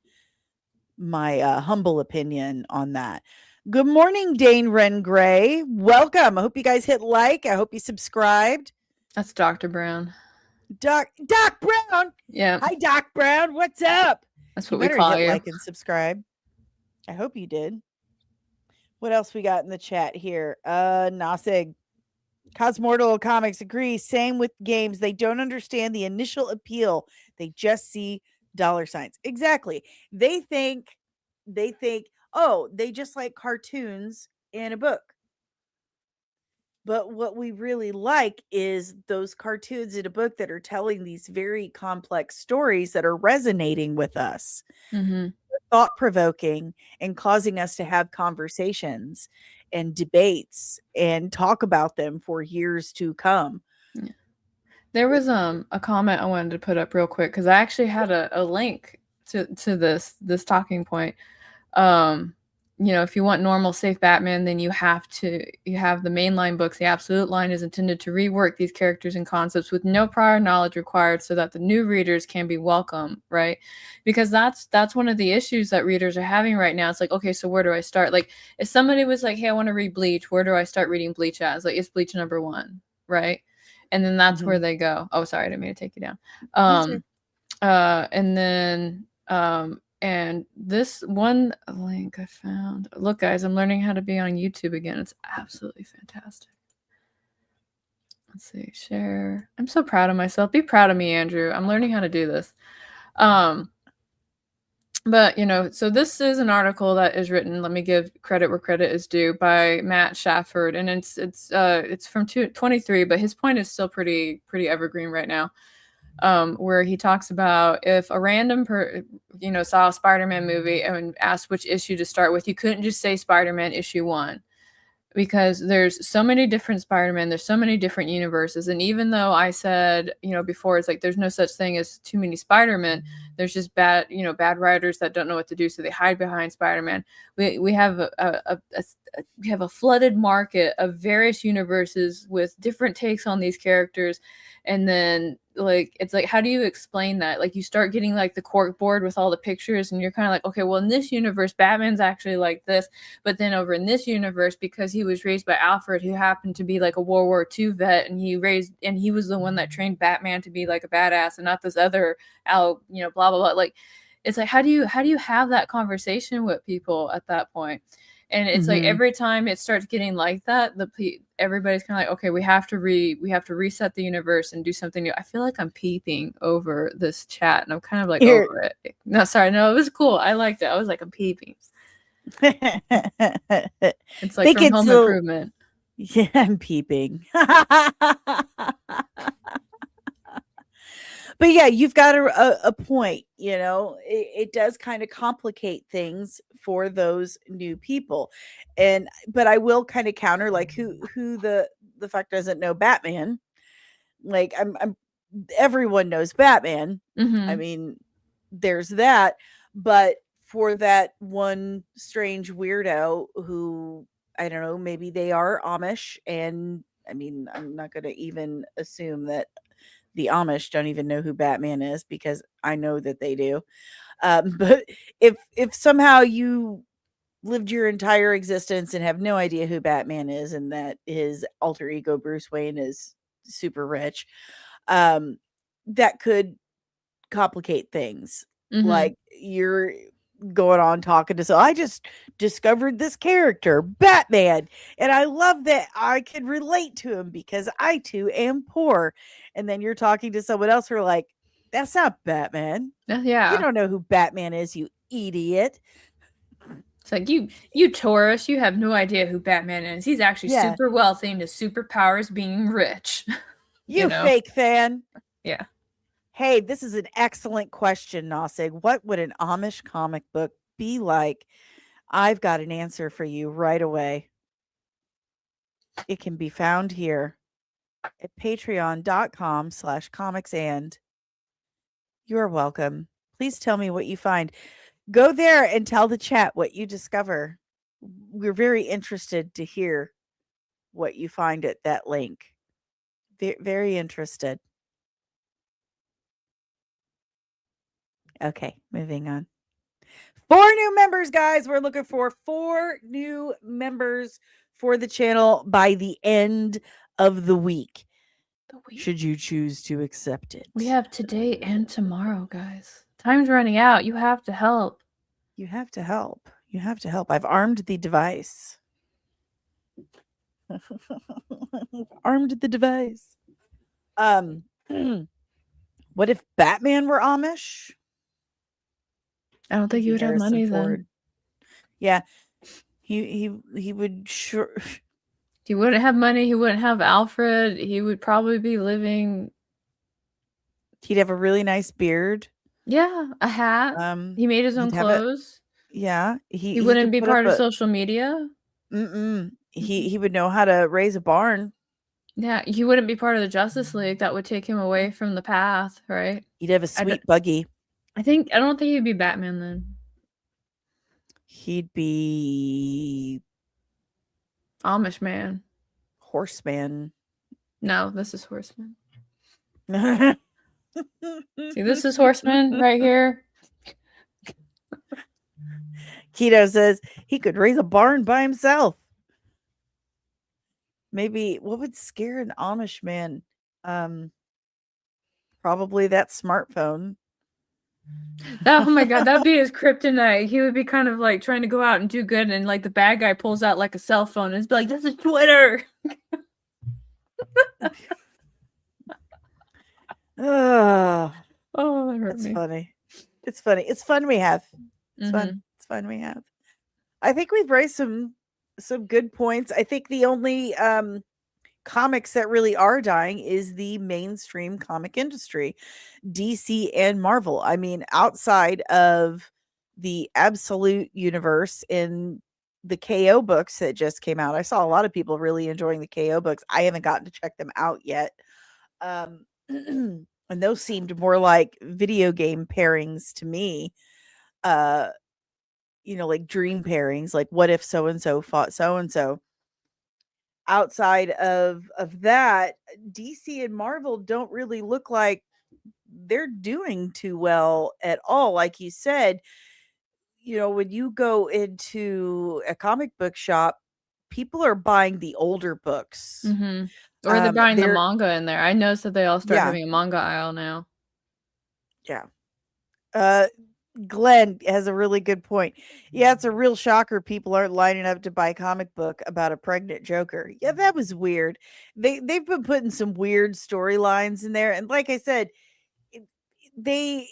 humble opinion on that. Good morning, Dane Wren Gray. Welcome. I hope you guys hit like. I hope you subscribed. That's Dr. Brown. Doc Brown. Yeah. Hi, Doc Brown. What's up? That's what we call you. Like and subscribe. I hope you did. What else we got in the chat here? Nasig. Cosmortal Comics agrees. Same with games. They don't understand the initial appeal. They just see dollar signs. Exactly. They think, oh, they just like cartoons and a book. But what we really like is those cartoons in a book that are telling these very complex stories that are resonating with us. Thought-provoking and causing us to have conversations and debates and talk about them for years to come. There was a comment I wanted to put up real quick because I actually had a link to this talking point. You know, if you want normal, safe Batman, then you have the mainline books. The Absolute line is intended to rework these characters and concepts with no prior knowledge required so that the new readers can be welcome, right? Because that's one of the issues that readers are having right now. It's like, okay, so where do I start? Like, if somebody was like, hey, I want to read Bleach, where do I start reading Bleach as? Like, it's Bleach #1, right? And then that's where they go. Oh, sorry, I didn't mean to take you down. And then and this one link I found. Look, guys, I'm learning how to be on YouTube again. It's absolutely fantastic. Let's see, share. I'm so proud of myself. Be proud of me, Andrew. I'm learning how to do this. But, you know, so this is an article that is written, let me give credit where credit is due, by Matt Shafford. And it's from 23, but his point is still pretty evergreen right now. Where he talks about if a random saw a Spider-Man movie and asked which issue to start with, you couldn't just say Spider-Man issue 1. because there's so many different Spider-Man, there's so many different universes, and even though I said, before, it's like there's no such thing as too many Spider-Man, there's just bad writers that don't know what to do, so they hide behind Spider-Man. We have we have a flooded market of various universes with different takes on these characters, and then it's like, how do you explain that? Like, you start getting like the cork board with all the pictures, and you're kind of like, okay, well, in this universe Batman's actually like this, but then over in this universe, because he was raised by Alfred, who happened to be like a World War II vet, and he was the one that trained Batman to be like a badass, and not this other blah blah blah. Like, it's like, how do you have that conversation with people at that point? And it's like every time it starts getting like that, everybody's kind of like, okay, we have to reset the universe and do something new. I feel like I'm peeping over this chat, and I'm kind of like over it. No, sorry, no, it was cool. I liked it. I was like, I'm peeping. It's like from Home Improvement. Yeah, I'm peeping. But yeah, you've got a point. It does kind of complicate things for those new people, but I will kind of counter, like, who the fuck doesn't know Batman? Like, I'm everyone knows Batman. I mean, there's that, but for that one strange weirdo who, I don't know, maybe they are Amish, and I mean, I'm not going to even assume that the Amish don't even know who Batman is, because I know that they do. But if somehow you lived your entire existence and have no idea who Batman is, and that his alter ego Bruce Wayne is super rich, that could complicate things. Like, you're going on talking to, so I just discovered this character Batman, and I love that I can relate to him because I too am poor. And then you're talking to someone else who are like, that's not Batman. Yeah, you don't know who Batman is, you idiot. It's like, you tourist, you have no idea who Batman is. He's actually super wealthy, and his superpowers being rich. you fake fan. Yeah. Hey, this is an excellent question, Nosig. What would an Amish comic book be like? I've got an answer for you right away. It can be found here at patreon.com/comicsand. You're welcome. Please tell me what you find. Go there and tell the chat what you discover. We're very interested to hear what you find at that link. Very interested. Okay, moving on. 4 new members, guys. We're looking for 4 new members for the channel by the end of the week. Should you choose to accept it. We have today and tomorrow, guys. Time's running out. You have to help. You have to help. You have to help. I've armed the device. Armed the device. What if Batman were Amish? I don't think you would have money then. Yeah. He would sure. He wouldn't have money. He wouldn't have Alfred. He would probably be living. He'd have a really nice beard. Yeah, a hat. He made his own clothes. Yeah. He wouldn't be part of social media. He would know how to raise a barn. Yeah, he wouldn't be part of the Justice League. That would take him away from the path, right? He'd have a sweet buggy. I don't think he'd be Batman then. He'd be Amish man. Horseman. No, this is Horseman. See, this is Horseman right here. Keto says he could raise a barn by himself. Maybe what would scare an Amish man? Probably that smartphone. Oh my god, that'd be his kryptonite. He would be kind of like trying to go out and do good, and like the bad guy pulls out like a cell phone and is like, "This is Twitter." Oh, that hurt that's me. funny. It's funny. It's fun we have. It's fun. It's fun we have. I think we've raised some good points. I think the only comics that really are dying is the mainstream comic industry, DC and Marvel. I mean, outside of the absolute universe in the KO books that just came out. I saw a lot of people really enjoying the KO books. I haven't gotten to check them out yet. And those seemed more like video game pairings to me. Like dream pairings, like what if so and so fought so and so. Outside of that, DC and Marvel don't really look like they're doing too well at all. Like you said, when you go into a comic book shop, people are buying the older books. Mm-hmm. Or they're buying the manga in there. I noticed that they all start Yeah. having a manga aisle now. Yeah. Glenn has a really good point. Yeah, it's a real shocker people aren't lining up to buy a comic book about a pregnant Joker. Yeah, that was weird. They've been putting some weird storylines in there, and like I said, they've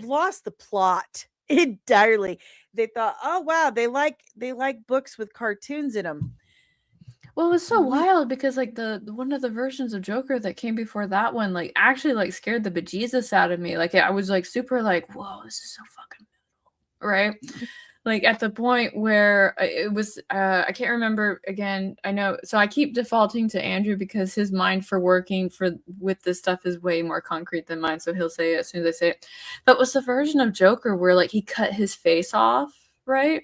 lost the plot entirely. They thought, oh wow, they like books with cartoons in them. Well, it was so wild because like the one of the versions of Joker that came before that one, like actually like scared the bejesus out of me. Like I was like super like, whoa, this is so fucking metal, right? Like at the point where it was, I can't remember again. I know, so I keep defaulting to Andrew because his mind for working with this stuff is way more concrete than mine. So he'll say it as soon as I say it. But was the version of Joker where like he cut his face off, right?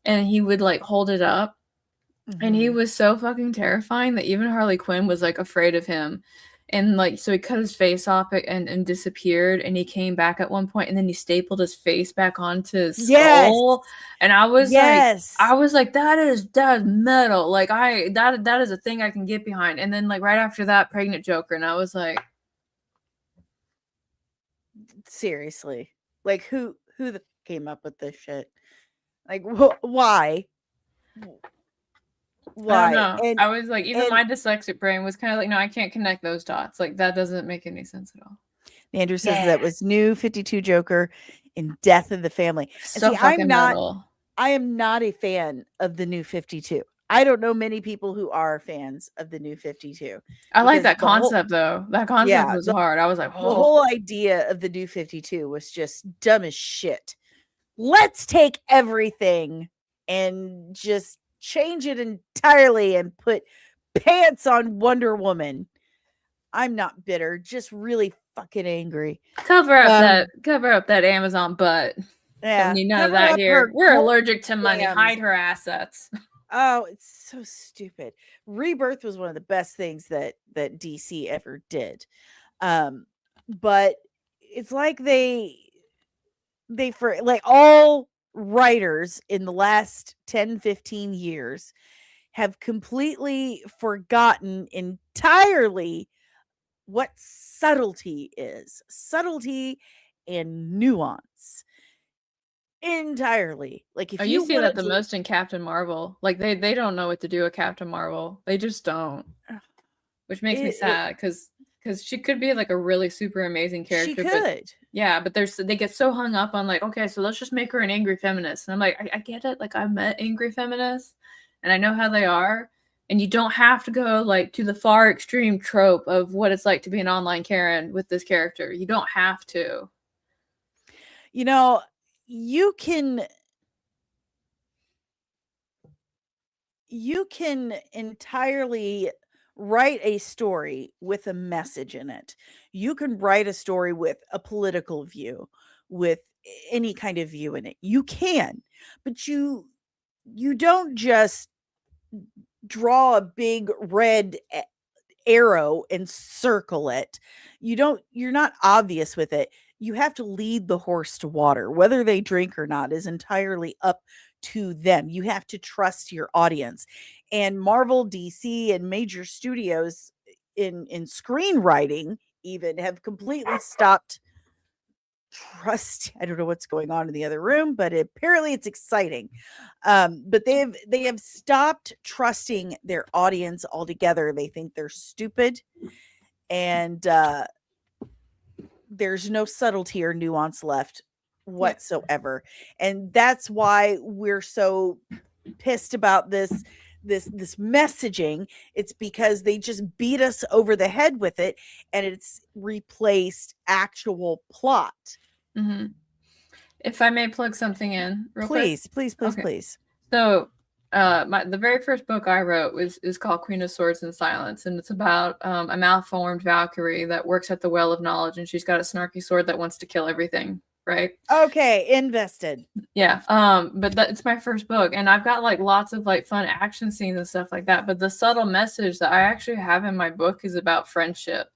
And he would like hold it up. Mm-hmm. And he was so fucking terrifying that even Harley Quinn was like afraid of him. And like, so he cut his face off and disappeared, and he came back at one point, and then he stapled his face back onto his skull. And I was like, that is metal. Like that is a thing I can get behind. And then like right after that, pregnant Joker, and I was like, seriously, like who came up with this shit? Like why? I don't know. I was like, even my dyslexic brain was kind of like, no, I can't connect those dots. Like that doesn't make any sense at all. Andrew says that was New 52 Joker in Death of the Family. So see, fucking metal. I am not a fan of the New 52. I don't know many people who are fans of the New 52. I like that concept though. That concept was hard. I was like, whoa. The whole idea of the New 52 was just dumb as shit. Let's take everything and just change it entirely and put pants on Wonder Woman. I'm not bitter, just really fucking angry. Cover up that Amazon butt. Yeah, need none of that here. We're allergic to money. Hide her assets. Oh, it's so stupid. Rebirth was one of the best things that DC ever did. But it's like they for like all writers in the last 10-15 years have completely forgotten entirely what subtlety is. Subtlety and nuance. Entirely. Like if you see that the most in Captain Marvel. Like they don't know what to do with Captain Marvel. They just don't. Which makes me sad because she could be like a really super amazing character. She could. But they get so hung up on like, okay, so let's just make her an angry feminist. And I'm like, I get it. Like I've met angry feminists and I know how they are. And you don't have to go like to the far extreme trope of what it's like to be an online Karen with this character. You don't have to. You can entirely write a story with a message in it. You can write a story with a political view, with any kind of view in it. You can, but you don't just draw a big red arrow and circle it. You're not obvious with it. You have to lead the horse to water. Whether they drink or not is entirely up to them. You have to trust your audience. And Marvel, DC, and major studios in screenwriting even have completely stopped trust. I don't know what's going on in the other room, but apparently it's exciting. But they have stopped trusting their audience altogether. They think they're stupid, and there's no subtlety or nuance left whatsoever. And that's why we're so pissed about this messaging. It's because they just beat us over the head with it, and it's replaced actual plot. Mm-hmm. If I may plug something in real quick. Please. Okay. So, the very first book I wrote is called Queen of Swords and Silence, and it's about a malformed Valkyrie that works at the Well of Knowledge, and she's got a snarky sword that wants to kill everything. Right? Okay, invested. Yeah. But it's my first book, and I've got like lots of like fun action scenes and stuff like that. But the subtle message that I actually have in my book is about friendship.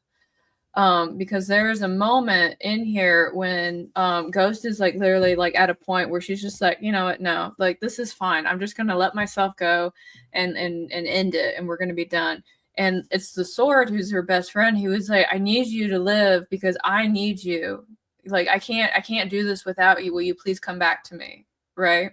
Because there's a moment in here when Ghost is like literally like at a point where she's just like, you know what, no, like this is fine. I'm just gonna let myself go and end it, and we're gonna be done. And it's the sword who's her best friend who was like, I need you to live because I need you. Like I can't do this without you. Will you please come back to me? Right.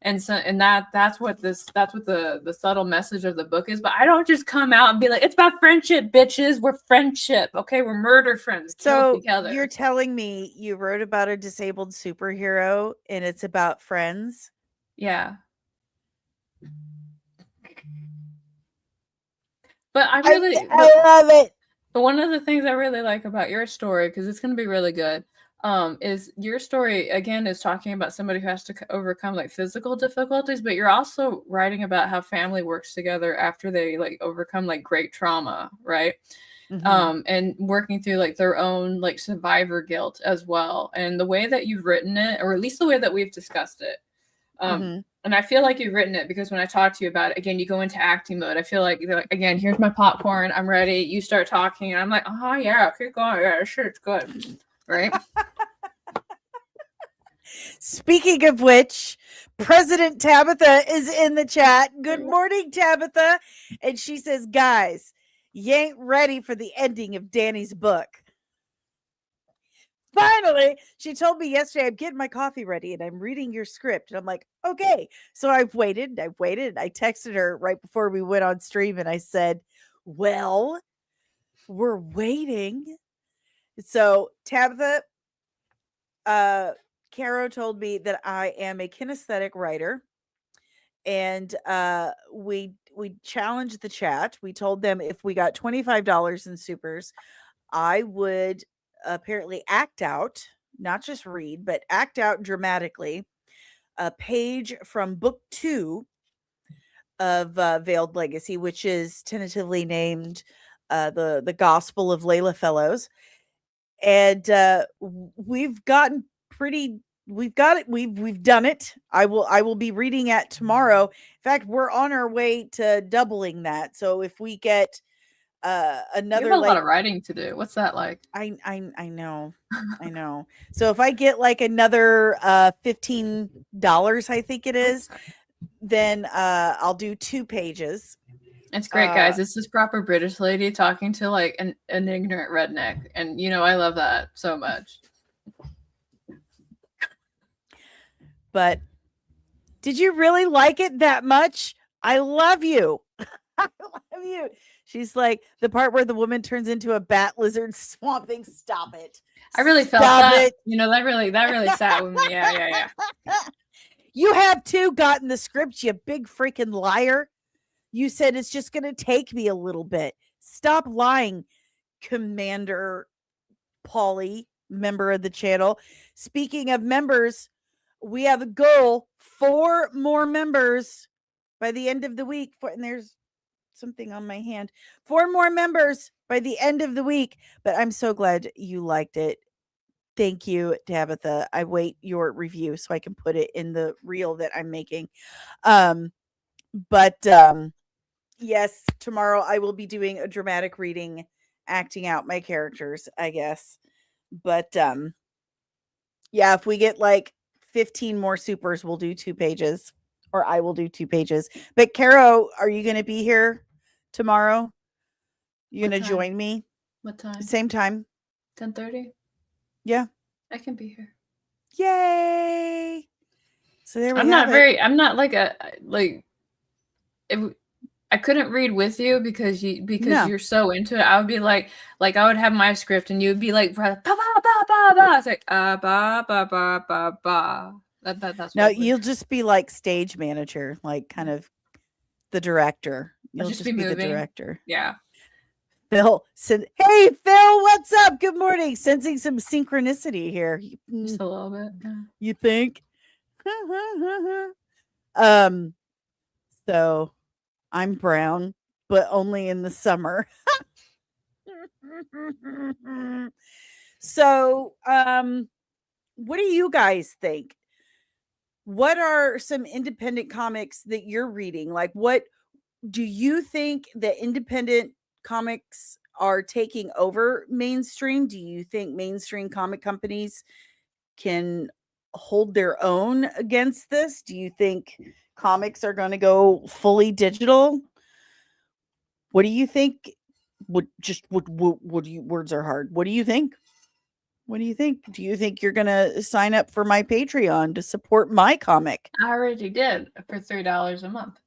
And so, and that's what the subtle message of the book is. But I don't just come out and be like, it's about friendship, bitches. We're friendship. Okay. We're murder friends. So together. you're telling me you wrote about a disabled superhero and it's about friends? Yeah. But I love it. But one of the things I really like about your story, because it's going to be really good, is your story again is talking about somebody who has to overcome like physical difficulties, but you're also writing about how family works together after they like overcome like great trauma, right? And working through like their own like survivor guilt as well. And the way that you've written it, or at least the way that we've discussed it, and I feel like you've written it because when I talk to you about it, again, you go into acting mode. I feel like, again, here's my popcorn. I'm ready. You start talking, and I'm like, oh yeah, keep going. Yeah, sure, it's good, right? Speaking of which, President Tabitha is in the chat. Good morning, Tabitha. And she says, guys, you ain't ready for the ending of Dani's book. Finally, she told me yesterday, I'm getting my coffee ready and I'm reading your script. And I'm like, okay. So I've waited. I texted her right before we went on stream and I said, well, we're waiting. So Tabitha, Carrow told me that I am a kinesthetic writer, and we challenged the chat. We told them if we got $25 in supers, I would apparently act out, not just read, but act out dramatically a page from book 2 of Veiled Legacy, which is tentatively named the Gospel of Layla Fellows. And we've gotten pretty, we've got it, we've done it. I will be reading it tomorrow. In fact, we're on our way to doubling that. So if we get another, you have a lot of writing to do. What's that like? I know. I know. So if I get like another $15, I think it is, then I'll do 2 pages. It's great, guys. This is proper British lady talking to like an ignorant redneck, and I love that so much. But did you really like it that much? I love you. I love you. She's like, the part where the woman turns into a bat lizard swamp thing. Stop it. I really felt that. That really sat with me. Yeah. You have too gotten the script, you big freaking liar. You said it's just going to take me a little bit. Stop lying, Commander Pauly, member of the channel. Speaking of members, we have a goal, 4 more members by the end of the week. And there's something on my hand. 4 more members by the end of the week. But I'm so glad you liked it. Thank you, Tabitha. I wait your review so I can put it in the reel that I'm making. Yes, tomorrow I will be doing a dramatic reading, acting out my characters, I guess. But yeah, if we get like 15 more supers, we'll do 2 pages, or I will do 2 pages. But Carrow, are you going to be here tomorrow? You going to join me? What time? Same time. 10:30? Yeah. I can be here. Yay. So there we I'm have not it. I'm not like I couldn't read with you because you're so into it. I would be like I would have my script and you would be like ba ba ba ba ba. It's like ba ba ba ba ba. That's no, you'll just be like stage manager, like kind of the director. You'll just be the director. Yeah. Phil said, "Hey Phil, what's up? Good morning." Sensing some synchronicity here. Just a little bit. Yeah. You think? So I'm brown, but only in the summer. So, what do you guys think? What are some independent comics that you're reading? Like, what do you think that independent comics are taking over mainstream? Do you think mainstream comic companies can hold their own against this? Do you think comics are going to go fully digital? What do you think? What do you, words are hard. What do you think? What do you think? Do you think you're going to sign up for my Patreon to support my comic? I already did for $3 a month.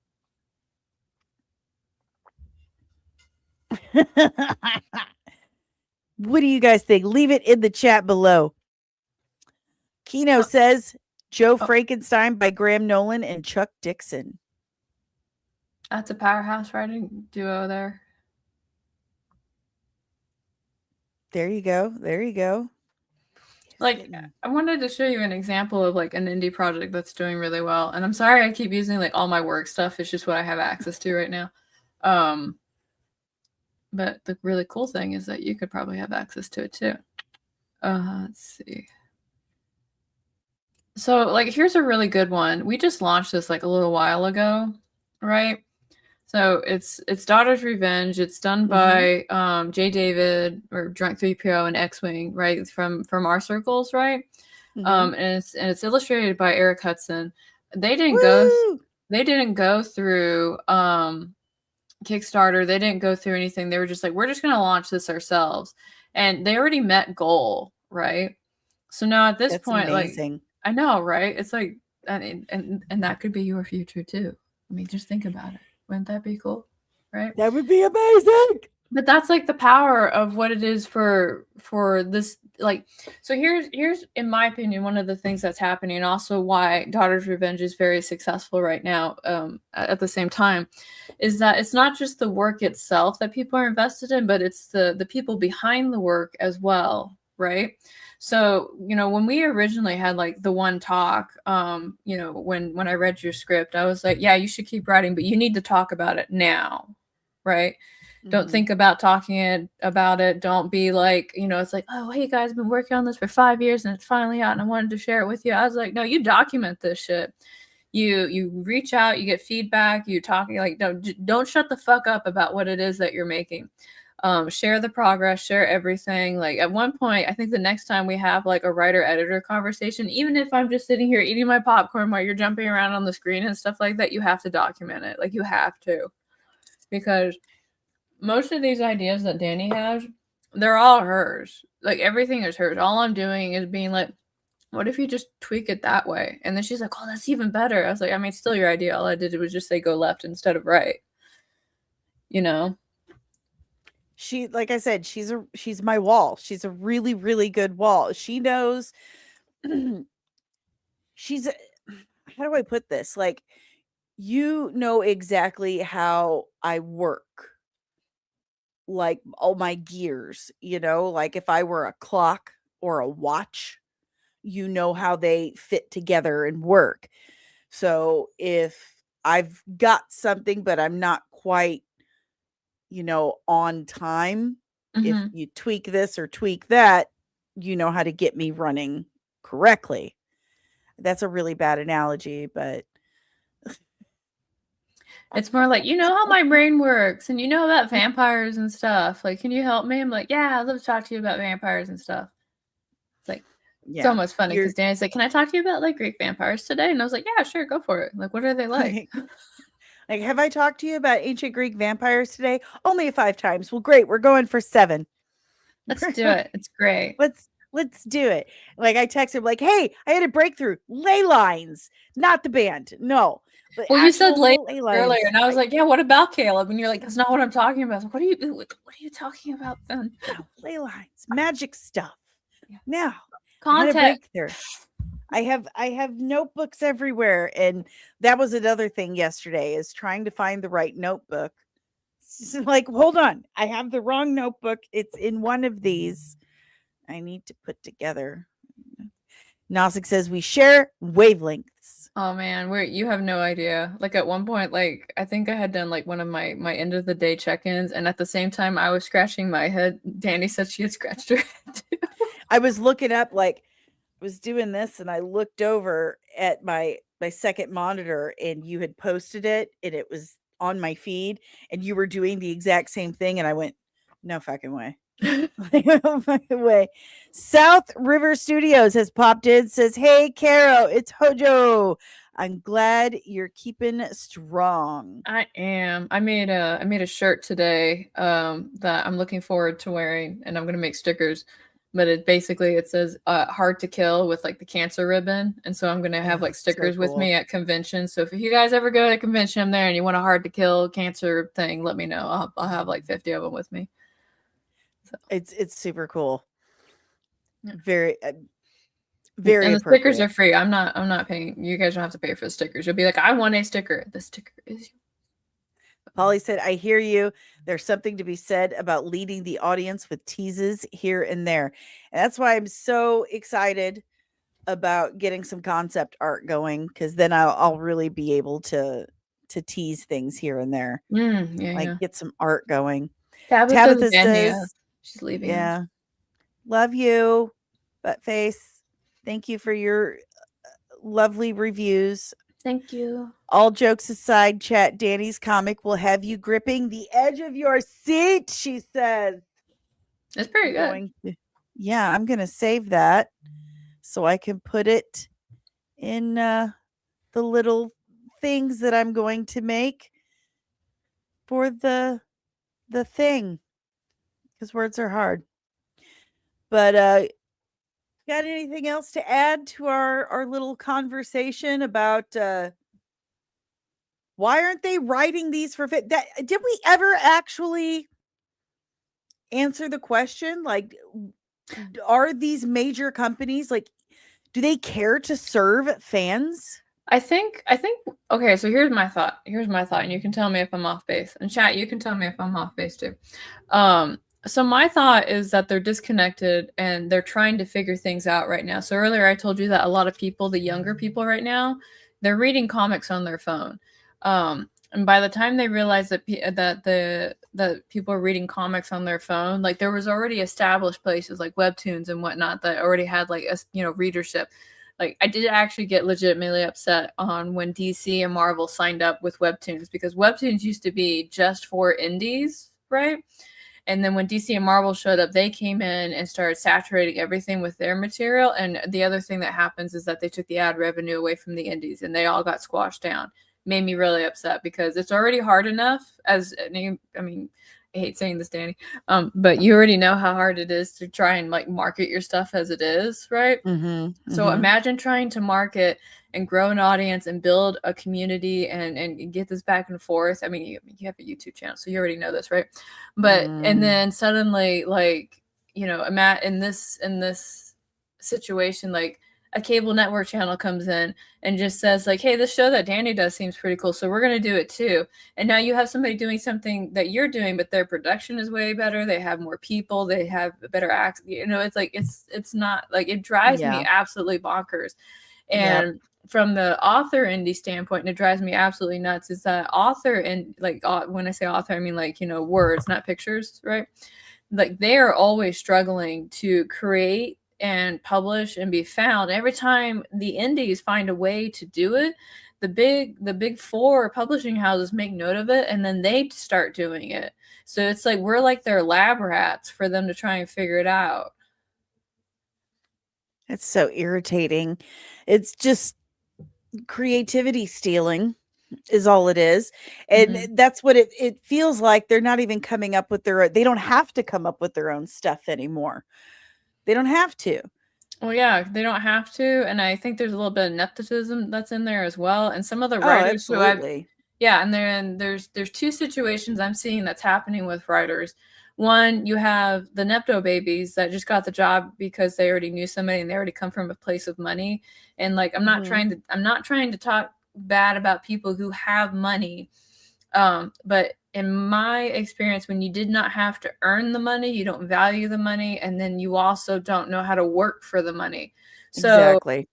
What do you guys think? Leave it in the chat below. Kino says Joe Frankenstein by Graham Nolan and Chuck Dixon. That's a powerhouse writing duo there. There you go. There you go. Like, I wanted to show you an example of like an indie project that's doing really well. And I'm sorry I keep using like all my work stuff. It's just what I have access to right now. But the really cool thing is that you could probably have access to it too. Let's see. So like, here's a really good one. We just launched this like a little while ago, right? So it's Daughter's Revenge. It's done by J. David or Drunk 3PO and X-Wing, right? From our circles, right? And it's illustrated by Eric Hudson. They didn't go through Kickstarter. They didn't go through anything. They were just like, we're just gonna launch this ourselves. And they already met goal, right? So now at this point, amazing. Like I know, right? It's like and that could be your future too. I mean, just think about it. Wouldn't that be cool? Right? That would be amazing. But that's like the power of what it is for this. Like, so here's in my opinion, one of the things that's happening, and also why Daughter's Revenge is very successful right now. At the same time, is that it's not just the work itself that people are invested in, but it's the people behind the work as well, right? So, you know, when we originally had like the one talk, you know, when I read your script, I was like, yeah, you should keep writing, but you need to talk about it now, right? Don't think about talking about it. Don't be like, you know, it's like, oh, hey guys, I've been working on this for 5 years and it's finally out and I wanted to share it with you. I was like, no, you document this shit. You reach out, you get feedback, you talk, like, don't shut the fuck up about what it is that you're making. Share the progress, share everything. Like at one point, I think the next time we have like a writer editor conversation, even if I'm just sitting here eating my popcorn while you're jumping around on the screen and stuff like that, you have to document it. Like you have to, because most of these ideas that Dani has, they're all hers. Like everything is hers. All I'm doing is being like, what if you just tweak it that way? And then she's like, oh, that's even better. I was like, I mean, it's still your idea. All I did was just say go left instead of right. You know? She, like I said, she's my wall. She's a really, really good wall. She knows how do I put this? Like, you know exactly how I work. Like all my gears, you know, like if I were a clock or a watch, you know how they fit together and work. So if I've got something, but I'm not quite, you know, on time, if you tweak this or tweak that, you know how to get me running correctly. That's a really bad analogy, but it's more like, you know how my brain works and you know about vampires and stuff. Like, can you help me? I'm like, yeah, I'd love to talk to you about vampires and stuff. It's like, it's almost funny because Dani's like, can I talk to you about like Greek vampires today? And I was like, yeah, sure, go for it. Like, what are they like? Like, have I talked to you about ancient Greek vampires today? Only 5 times. Well, great. We're going for 7. Let's do it. It's great. Let's do it. Like I texted him like, hey, I had a breakthrough. Ley lines, not the band. No. But well, you said ley lines earlier, and I was like, yeah, what about Caleb? And you're like, that's not what I'm talking about. Like, what are you talking about then? Ley lines, magic stuff. Yeah. Now, context. I have notebooks everywhere, and that was another thing yesterday is trying to find the right notebook. Like, hold on, I have the wrong notebook. It's in one of these. I need to put together. Nosik says we share wavelengths. Oh man, you have no idea. Like at one point, like I think I had done like one of my end of the day check-ins, and at the same time I was scratching my head. Dani said she had scratched her head too. I was looking up, like, I was doing this, and I looked over at my second monitor, and you had posted it, and it was on my feed, and you were doing the exact same thing, and I went, no fucking way. No fucking way. South River Studios has popped in, says, hey, Carrow, it's Hojo. I'm glad you're keeping strong. I am. I made a shirt today that I'm looking forward to wearing, and I'm gonna make stickers. But it says hard to kill with like the cancer ribbon, and so I'm gonna have like stickers with me at conventions. So if you guys ever go to a convention, I'm there, and you want a hard to kill cancer thing, let me know. I'll have like 50 of them with me. So. It's super cool. Very very and the stickers are free. I'm not paying. You guys don't have to pay for the stickers. You'll be like, I want a sticker. The sticker is. Polly said, I hear you. There's something to be said about leading the audience with teases here and there. And that's why I'm so excited about getting some concept art going, because then I'll really be able to tease things here and there. Get some art going. Tabitha says, she's leaving. Yeah. Love you, butt face. Thank you for your lovely reviews. Thank you. All jokes aside, chat, Dani's comic will have you gripping the edge of your seat, she says. It's pretty good. Yeah, I'm going to save that so I can put it in the little things that I'm going to make for the thing, because words are hard. But got anything else to add to our little conversation about why aren't they writing these for fit? Did we ever actually answer the question? Like, are these major companies, like, do they care to serve fans? I think okay, so here's my thought, and you can tell me if I'm off base, and chat, you can tell me if I'm off base too. So my thought is that they're disconnected and they're trying to figure things out right now. So earlier I told you that a lot of people, the younger people right now, they're reading comics on their phone. And by the time they realize that that people are reading comics on their phone, like there was already established places like Webtoons and whatnot that already had like a readership. Like I did actually get legitimately upset on when DC and Marvel signed up with Webtoons, because Webtoons used to be just for indies, right? And then when DC and Marvel showed up, they came in and started saturating everything with their material. And the other thing that happens is that they took the ad revenue away from the indies, and they all got squashed down. Made me really upset, because it's already hard enough as, I mean, I hate saying this, Dani, but you already know how hard it is to try and like market your stuff as it is, right? Mm-hmm, so imagine trying to market and grow an audience and build a community and get this back and forth. I mean, you have a YouTube channel, so you already know this, right? But and then suddenly, like, in this situation, like a cable network channel comes in and just says like, hey, this show that Dani does seems pretty cool, so we're going to do it too. And now you have somebody doing something that you're doing, but their production is way better. They have more people. They have better access. It's like, it's not like, it drives me absolutely bonkers. And from the author indie standpoint, and it drives me absolutely nuts, is that author, and like when I say author, I mean like, words, not pictures, right? Like they are always struggling to create and publish and be found. Every time the indies find a way to do it, the big four publishing houses make note of it, and then they start doing it. So it's like we're like their lab rats for them to try and figure it out. It's so irritating. It's just creativity stealing is all it is. And that's what it feels like. They're not even coming up with they don't have to come up with their own stuff anymore. They don't have to. Well, yeah, they don't have to. And I think there's a little bit of nepotism that's in there as well. And some of the writers and there's two situations I'm seeing that's happening with writers. One, you have the Nepto babies that just got the job because they already knew somebody and they already come from a place of money. And like, I'm not trying to talk bad about people who have money. But in my experience, when you did not have to earn the money, you don't value the money, and then you also don't know how to work for the money. So Exactly.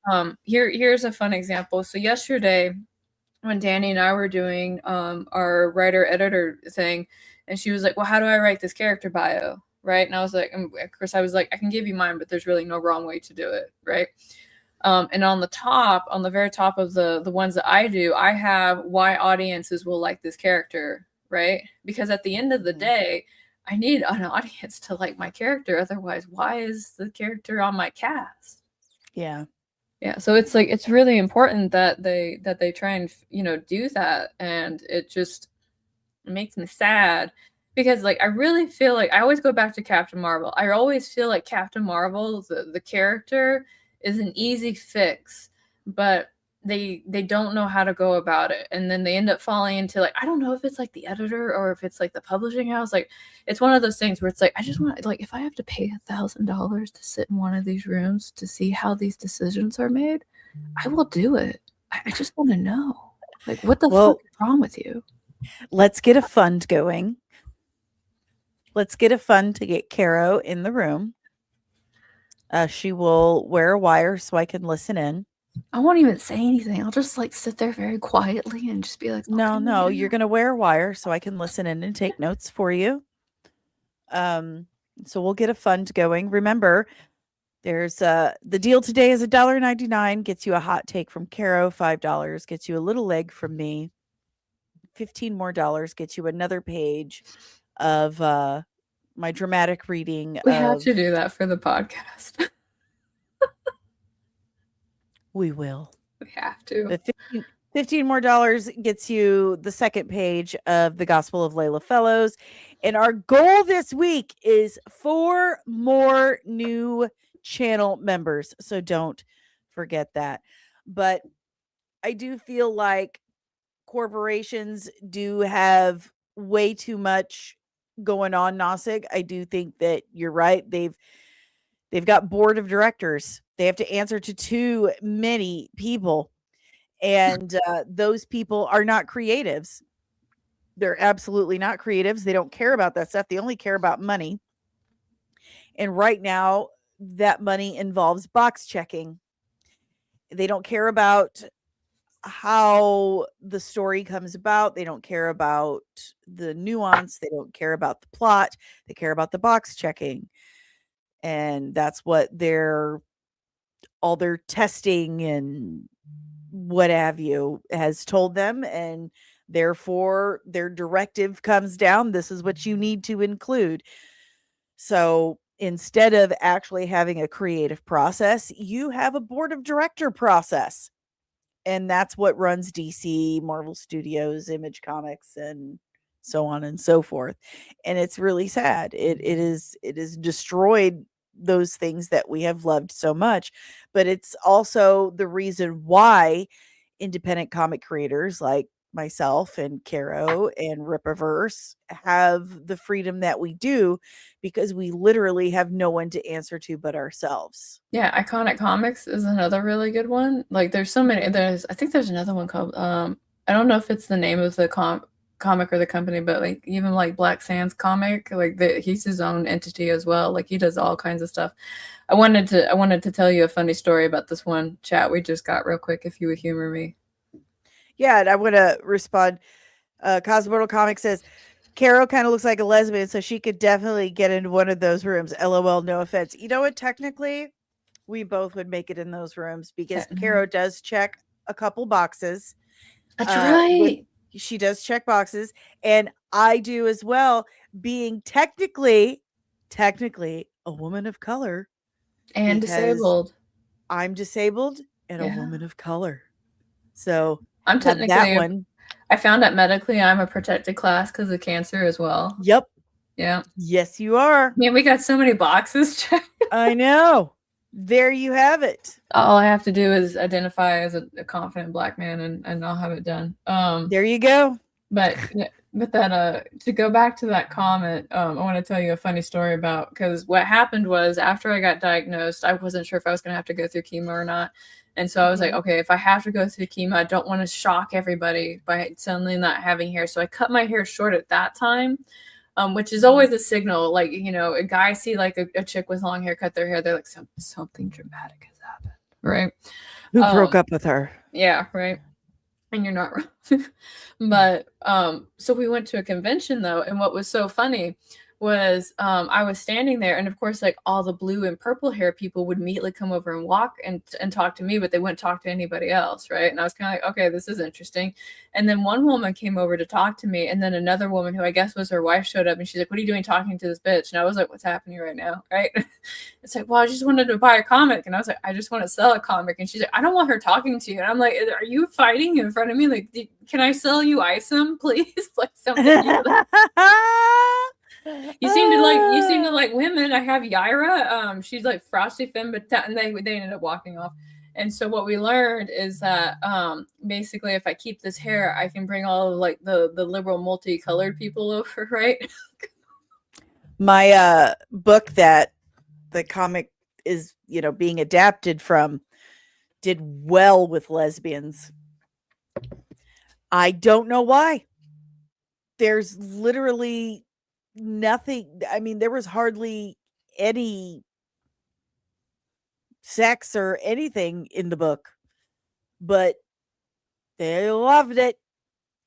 here's a fun example. So yesterday when Dani and I were doing our writer editor thing, and she was like, well, how do I write this character bio? Right. And I was like, of course I was like, I can give you mine, but there's really no wrong way to do it. Right. And on the very top of the ones that I do, I have why audiences will like this character. Right. Because at the end of the day, I need an audience to like my character. Otherwise, why is the character on my cast? Yeah. Yeah, so it's like it's really important that they try and do that, and it makes me sad because like I really feel like I always go back to Captain Marvel. I always feel like Captain Marvel, the character, is an easy fix, but they don't know how to go about it, and then they end up falling into like I don't know if it's like the editor or if it's like the publishing house. Like it's one of those things where it's like I just want like if I have to pay $1,000 to sit in one of these rooms to see how these decisions are made, I will do it. I just want to know like what the fuck is wrong with you? Let's get a fund going. Let's get a fund to get Carrow in the room. She will wear a wire so I can listen in. I won't even say anything. I'll just like sit there very quietly and just be like, no, yeah. You're going to wear a wire so I can listen in and take notes for you. So we'll get a fund going. Remember, there's the deal today is $1.99, gets you a hot take from Carrow, $5 gets you a little leg from me. $15 more gets you another page of my dramatic reading. We have to do that for the podcast. We will. We have to. But $15 more gets you the second page of the Gospel of Layla Fellows. And our goal this week is 4 more new channel members. So don't forget that. But I do feel like corporations do have way too much going on, Nasig. I do think that you're right. They've got board of directors. They have to answer to too many people. And those people are not creatives. They're absolutely not creatives. They don't care about that stuff. They only care about money. And right now, that money involves box checking. They don't care about how the story comes about. They don't care about the nuance. They don't care about the plot. They care about the box checking. And that's what all their testing and what have you has told them, and therefore their directive comes down, this is what you need to include. So instead of actually having a creative process, you have a board of director process, and that's what runs DC, Marvel Studios, Image Comics, and so on and so forth. And it's really sad. It is destroyed those things that we have loved so much, but it's also the reason why independent comic creators like myself and Carrow and Rippaverse have the freedom that we do, because we literally have no one to answer to but ourselves. Yeah, Iconic Comics is another really good one. Like there's so many. I think there's another one called I don't know if it's the name of the comic or the company, but like even like Black Sands comic, like he's his own entity as well. Like he does all kinds of stuff. I wanted to tell you a funny story about this one chat we just got real quick, if you would humor me. Yeah, and I want to respond. Cosmortal Comics says Carrow kind of looks like a lesbian, so she could definitely get into one of those rooms. LOL, no offense. You know what? Technically, we both would make it in those rooms because Carrow does check a couple boxes. That's right. She does check boxes, and I do as well, being technically a woman of color and disabled. I'm disabled and a woman of color. So I'm technically that one. I found out medically I'm a protected class because of cancer as well. Yep. Yeah. Yes, you are. Man, we got so many boxes checked. I know. There you have it. All I have to do is identify as a confident Black man, and I'll have it done. There you go. But that to go back to that comment, I want to tell you a funny story about, because what happened was after I got diagnosed, I wasn't sure if I was going to have to go through chemo or not. And so I was like, okay, if I have to go through chemo, I don't want to shock everybody by suddenly not having hair. So I cut my hair short at that time, which is always a signal. Like, a guy see like a chick with long hair cut their hair, they're like, something dramatic has happened. right? Who broke up with her? Yeah, right. And you're not wrong. But so we went to a convention though, and what was so funny was I was standing there, and of course, like all the blue and purple hair people would immediately come over and walk and talk to me, but they wouldn't talk to anybody else, right? And I was kind of like, okay, this is interesting. And then one woman came over to talk to me, and then another woman who I guess was her wife showed up, and she's like, "What are you doing talking to this bitch?" And I was like, "What's happening right now?" Right? It's like, "Well, I just wanted to buy a comic," and I was like, "I just want to sell a comic," and she's like, "I don't want her talking to you," and I'm like, "Are you fighting in front of me? Like, can I sell you Isom, please?" Like something. You seem to like women. I have Yaira. She's like frosty femme, but and they ended up walking off. And so what we learned is that basically, if I keep this hair, I can bring all of like the liberal multicolored people over, right? My book that the comic is, being adapted from did well with lesbians. I don't know why. There's literally nothing. I mean, there was hardly any sex or anything in the book, but they loved it.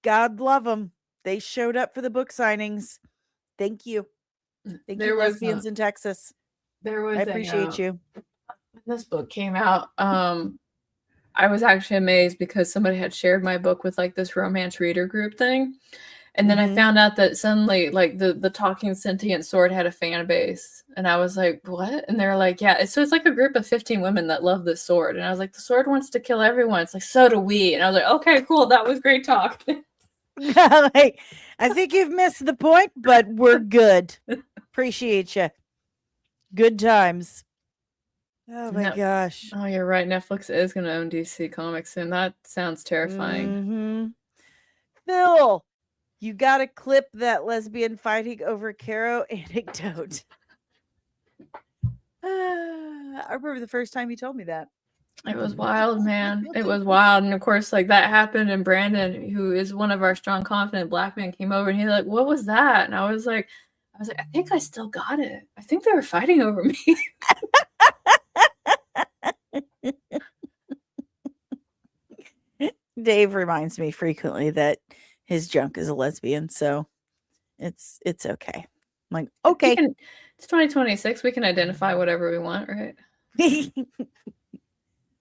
God love them. They showed up for the book signings. Thank you. Thank you, lesbians in Texas. There was I appreciate you. When this book came out, I was actually amazed because somebody had shared my book with like this romance reader group thing. And then I found out that suddenly, like the talking sentient sword had a fan base, and I was like, "What?" And they're like, "Yeah." So it's like a group of 15 women that love this sword, and I was like, "The sword wants to kill everyone." It's like, "So do we." And I was like, "Okay, cool. That was great talk." Like, I think you've missed the point, but we're good. Appreciate you. Good times. Oh my gosh. Oh, you're right. Netflix is going to own DC Comics, and that sounds terrifying. Phil, you got to clip that lesbian fighting over Carrow anecdote. I remember the first time you told me that. It was wild, man. It was wild. And of course, like that happened, and Brandon, who is one of our strong, confident black men, came over and he's like, "What was that?" And I was like, I think I still got it. I think they were fighting over me. Dave reminds me frequently that his junk is a lesbian, so it's okay. I'm like, okay. It's 2026. We can identify whatever we want, right?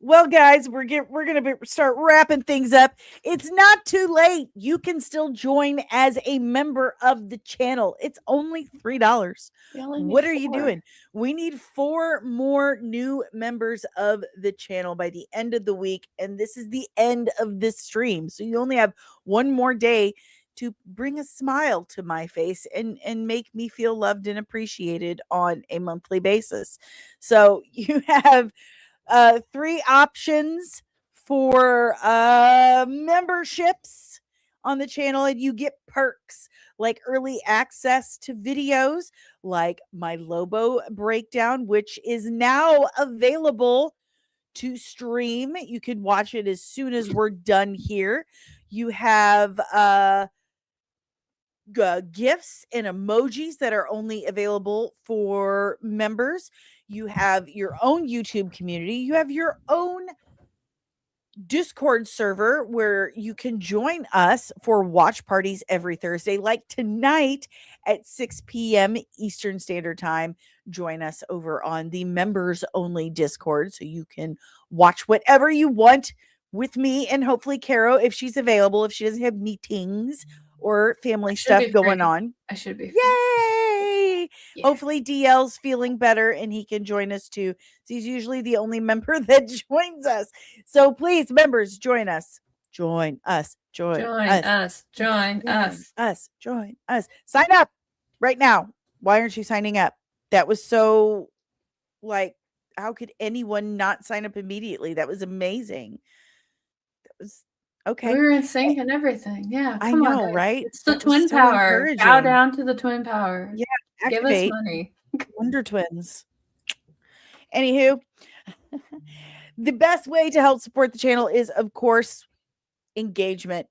Well, guys, we're gonna start wrapping things up. It's not too late. You can still join as a member of the channel. It's only $3. What are you doing? We need 4 more new members of the channel by the end of the week, and this is the end of this stream. So you only have one more day to bring a smile to my face and make me feel loved and appreciated on a monthly basis. So you have 3 options for memberships on the channel, and you get perks like early access to videos like my Lobo breakdown, which is now available to stream. You can watch it as soon as we're done here. You have gifts and emojis that are only available for members. You have your own YouTube community. You have your own Discord server where you can join us for watch parties every Thursday, like tonight at 6 p.m. Eastern Standard Time. Join us over on the members only Discord so you can watch whatever you want with me and hopefully Carrow if she's available, if she doesn't have meetings or family stuff going on. I should be. Yay! Yeah. Hopefully DL's feeling better and he can join us too. So he's usually the only member that joins us. So please, members, join us. Join us. Join us. Sign up right now. Why aren't you signing up? That was so, like, how could anyone not sign up immediately? That was amazing. That was okay. We were in sync and everything. Yeah. I know, on, right? It's the twin power. Bow down to the twin power. Yeah. Give us money. Wonder Twins. Anywho, the best way to help support the channel is, of course, engagement.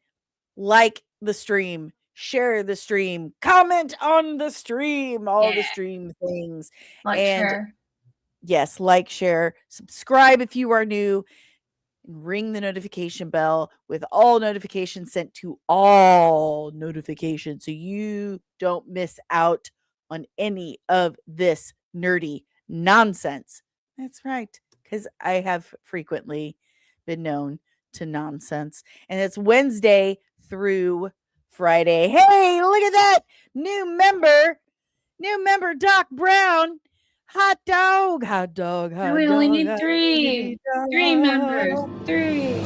Like the stream, share the stream, comment on the stream, all the stream things. Like, share. Yes, like, share, subscribe if you are new, and ring the notification bell with all notifications sent to all notifications so you don't miss out on any of this nerdy nonsense. That's right, because I have frequently been known to nonsense. And it's Wednesday through Friday. Hey, look at that new member, Doc Brown. Hot dog, hot dog, hot We dog. only need hot three. Three members. dog. 3.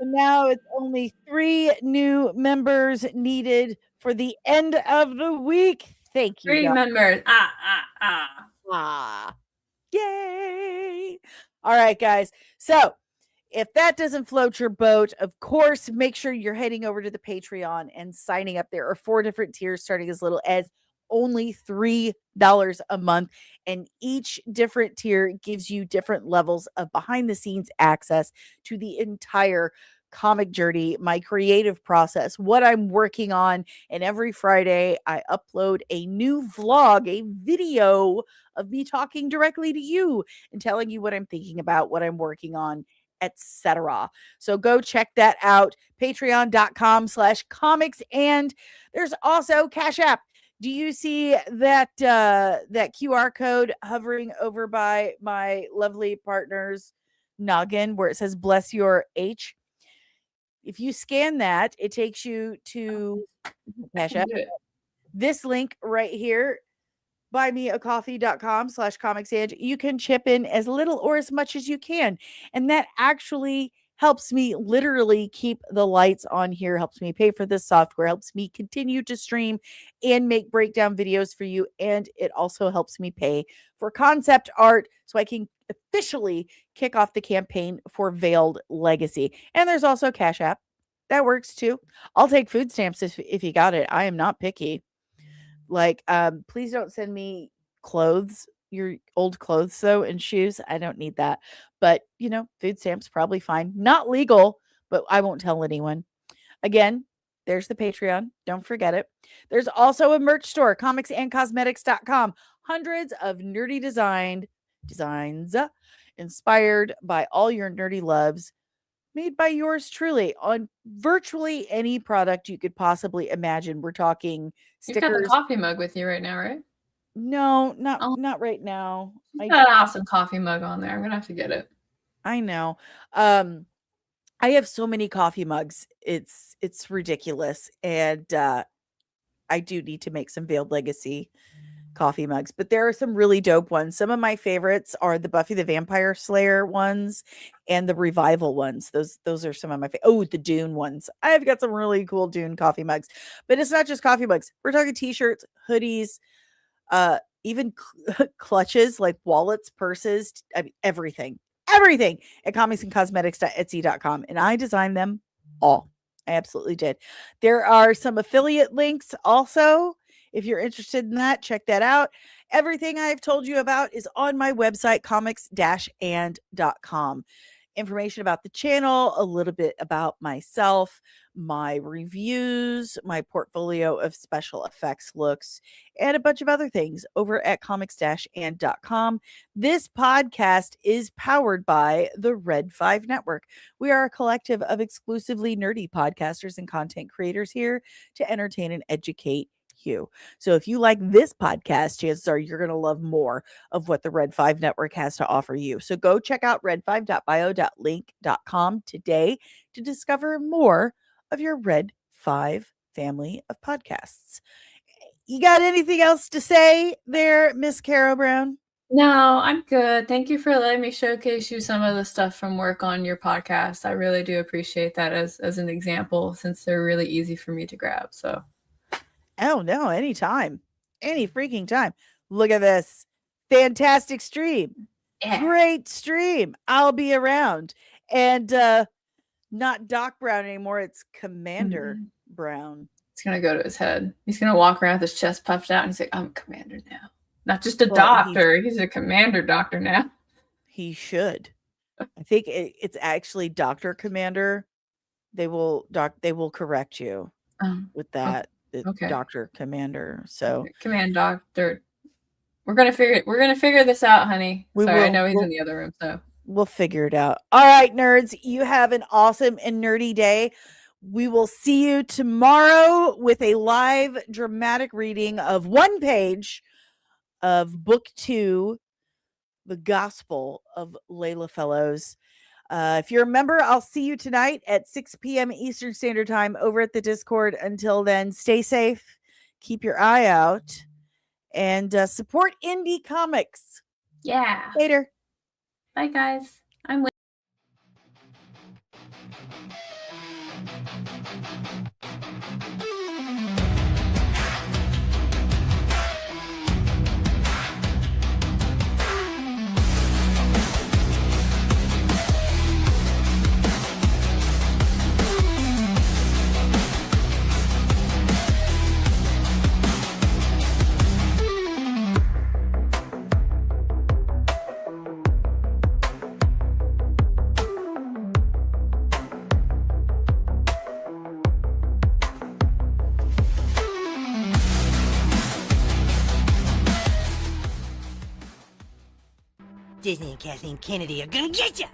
And now it's only 3 new members needed for the end of the week. Thank you, 3 Doc. members. Ah, yay. All right, guys. So if that doesn't float your boat, of course, make sure you're heading over to the Patreon and signing up. There are 4 different tiers starting as little as only $3 a month. And each different tier gives you different levels of behind the scenes access to the entire comic journey, my creative process, what I'm working on. And every Friday, I upload a new vlog, a video of me talking directly to you and telling you what I'm thinking about, what I'm working on, etc. So go check that out. Patreon.com/comics. And there's also Cash App. Do you see that that QR code hovering over by my lovely partner's noggin where it says bless your H? If you scan that, it takes you to Cash App. This link right here, buymeacoffee.com/comicsange. You can chip in as little or as much as you can. And that actually helps me literally keep the lights on here, helps me pay for this software, helps me continue to stream and make breakdown videos for you. And it also helps me pay for concept art so I can officially kick off the campaign for Veiled Legacy. And there's also Cash App. That works too. I'll take food stamps if you got it. I am not picky. Like, please don't send me clothes, your old clothes though, and shoes. I don't need that. But food stamps probably fine. Not legal, but I won't tell anyone. Again, there's the Patreon. Don't forget it. There's also a merch store, comicsandcosmetics.com. Hundreds of nerdy designs inspired by all your nerdy loves, made by yours truly on virtually any product you could possibly imagine. We're talking You've got the stickers. coffee mug with you right now, right? No, not right now. You've got an awesome coffee mug on there. I'm gonna have to get it. I know. I have so many coffee mugs. It's ridiculous. And I do need to make some Veiled Legacy coffee mugs, but there are some really dope ones. Some of my favorites are the Buffy the Vampire Slayer ones and the Revival ones. Those are some of my the Dune ones. I've got some really cool Dune coffee mugs. But it's not just coffee mugs. We're talking t-shirts, hoodies, even clutches like wallets, purses, I mean everything at comicsandcosmetics.etsy.com. And I designed them all. I absolutely did. There are some affiliate links also. If you're interested in that, check that out. Everything I've told you about is on my website, comics-and.com. Information about the channel, a little bit about myself, my reviews, my portfolio of special effects looks, and a bunch of other things over at comics-and.com. This podcast is powered by the Red 5 Network. We are a collective of exclusively nerdy podcasters and content creators here to entertain and educate you. So if you like this podcast, chances are you're going to love more of what the Red 5 Network has to offer you. So go check out red5.bio.link.com today to discover more of your Red 5 family of podcasts. You got anything else to say there, Miss Carrow Brown? No, I'm good. Thank you for letting me showcase you some of the stuff from work on your podcast. I really do appreciate that as an example, since they're really easy for me to grab. So oh no, anytime. Any freaking time. Look at this. Fantastic stream. Yeah. Great stream. I'll be around. And not Doc Brown anymore. It's Commander Brown. It's gonna go to his head. He's gonna walk around with his chest puffed out and he's like, I'm a commander now. Not just a doctor. He's a commander doctor now. He should. I think it's actually Dr. Commander. They will correct you with that. Okay. Doctor Commander. So Command Doctor. We're gonna figure this out, honey. We Sorry, I will. know he's We'll- in the other room, so we'll figure it out. All right, nerds, you have an awesome and nerdy day. We will see you tomorrow with a live dramatic reading of one page of book 2, The Gospel of Layla Fellows. If you're a member, I'll see you tonight at 6 p.m. Eastern Standard Time over at the Discord. Until then, stay safe, keep your eye out, and support indie comics. yeah. Later. Bye, guys. I'm. Disney and Kathleen Kennedy are gonna get you!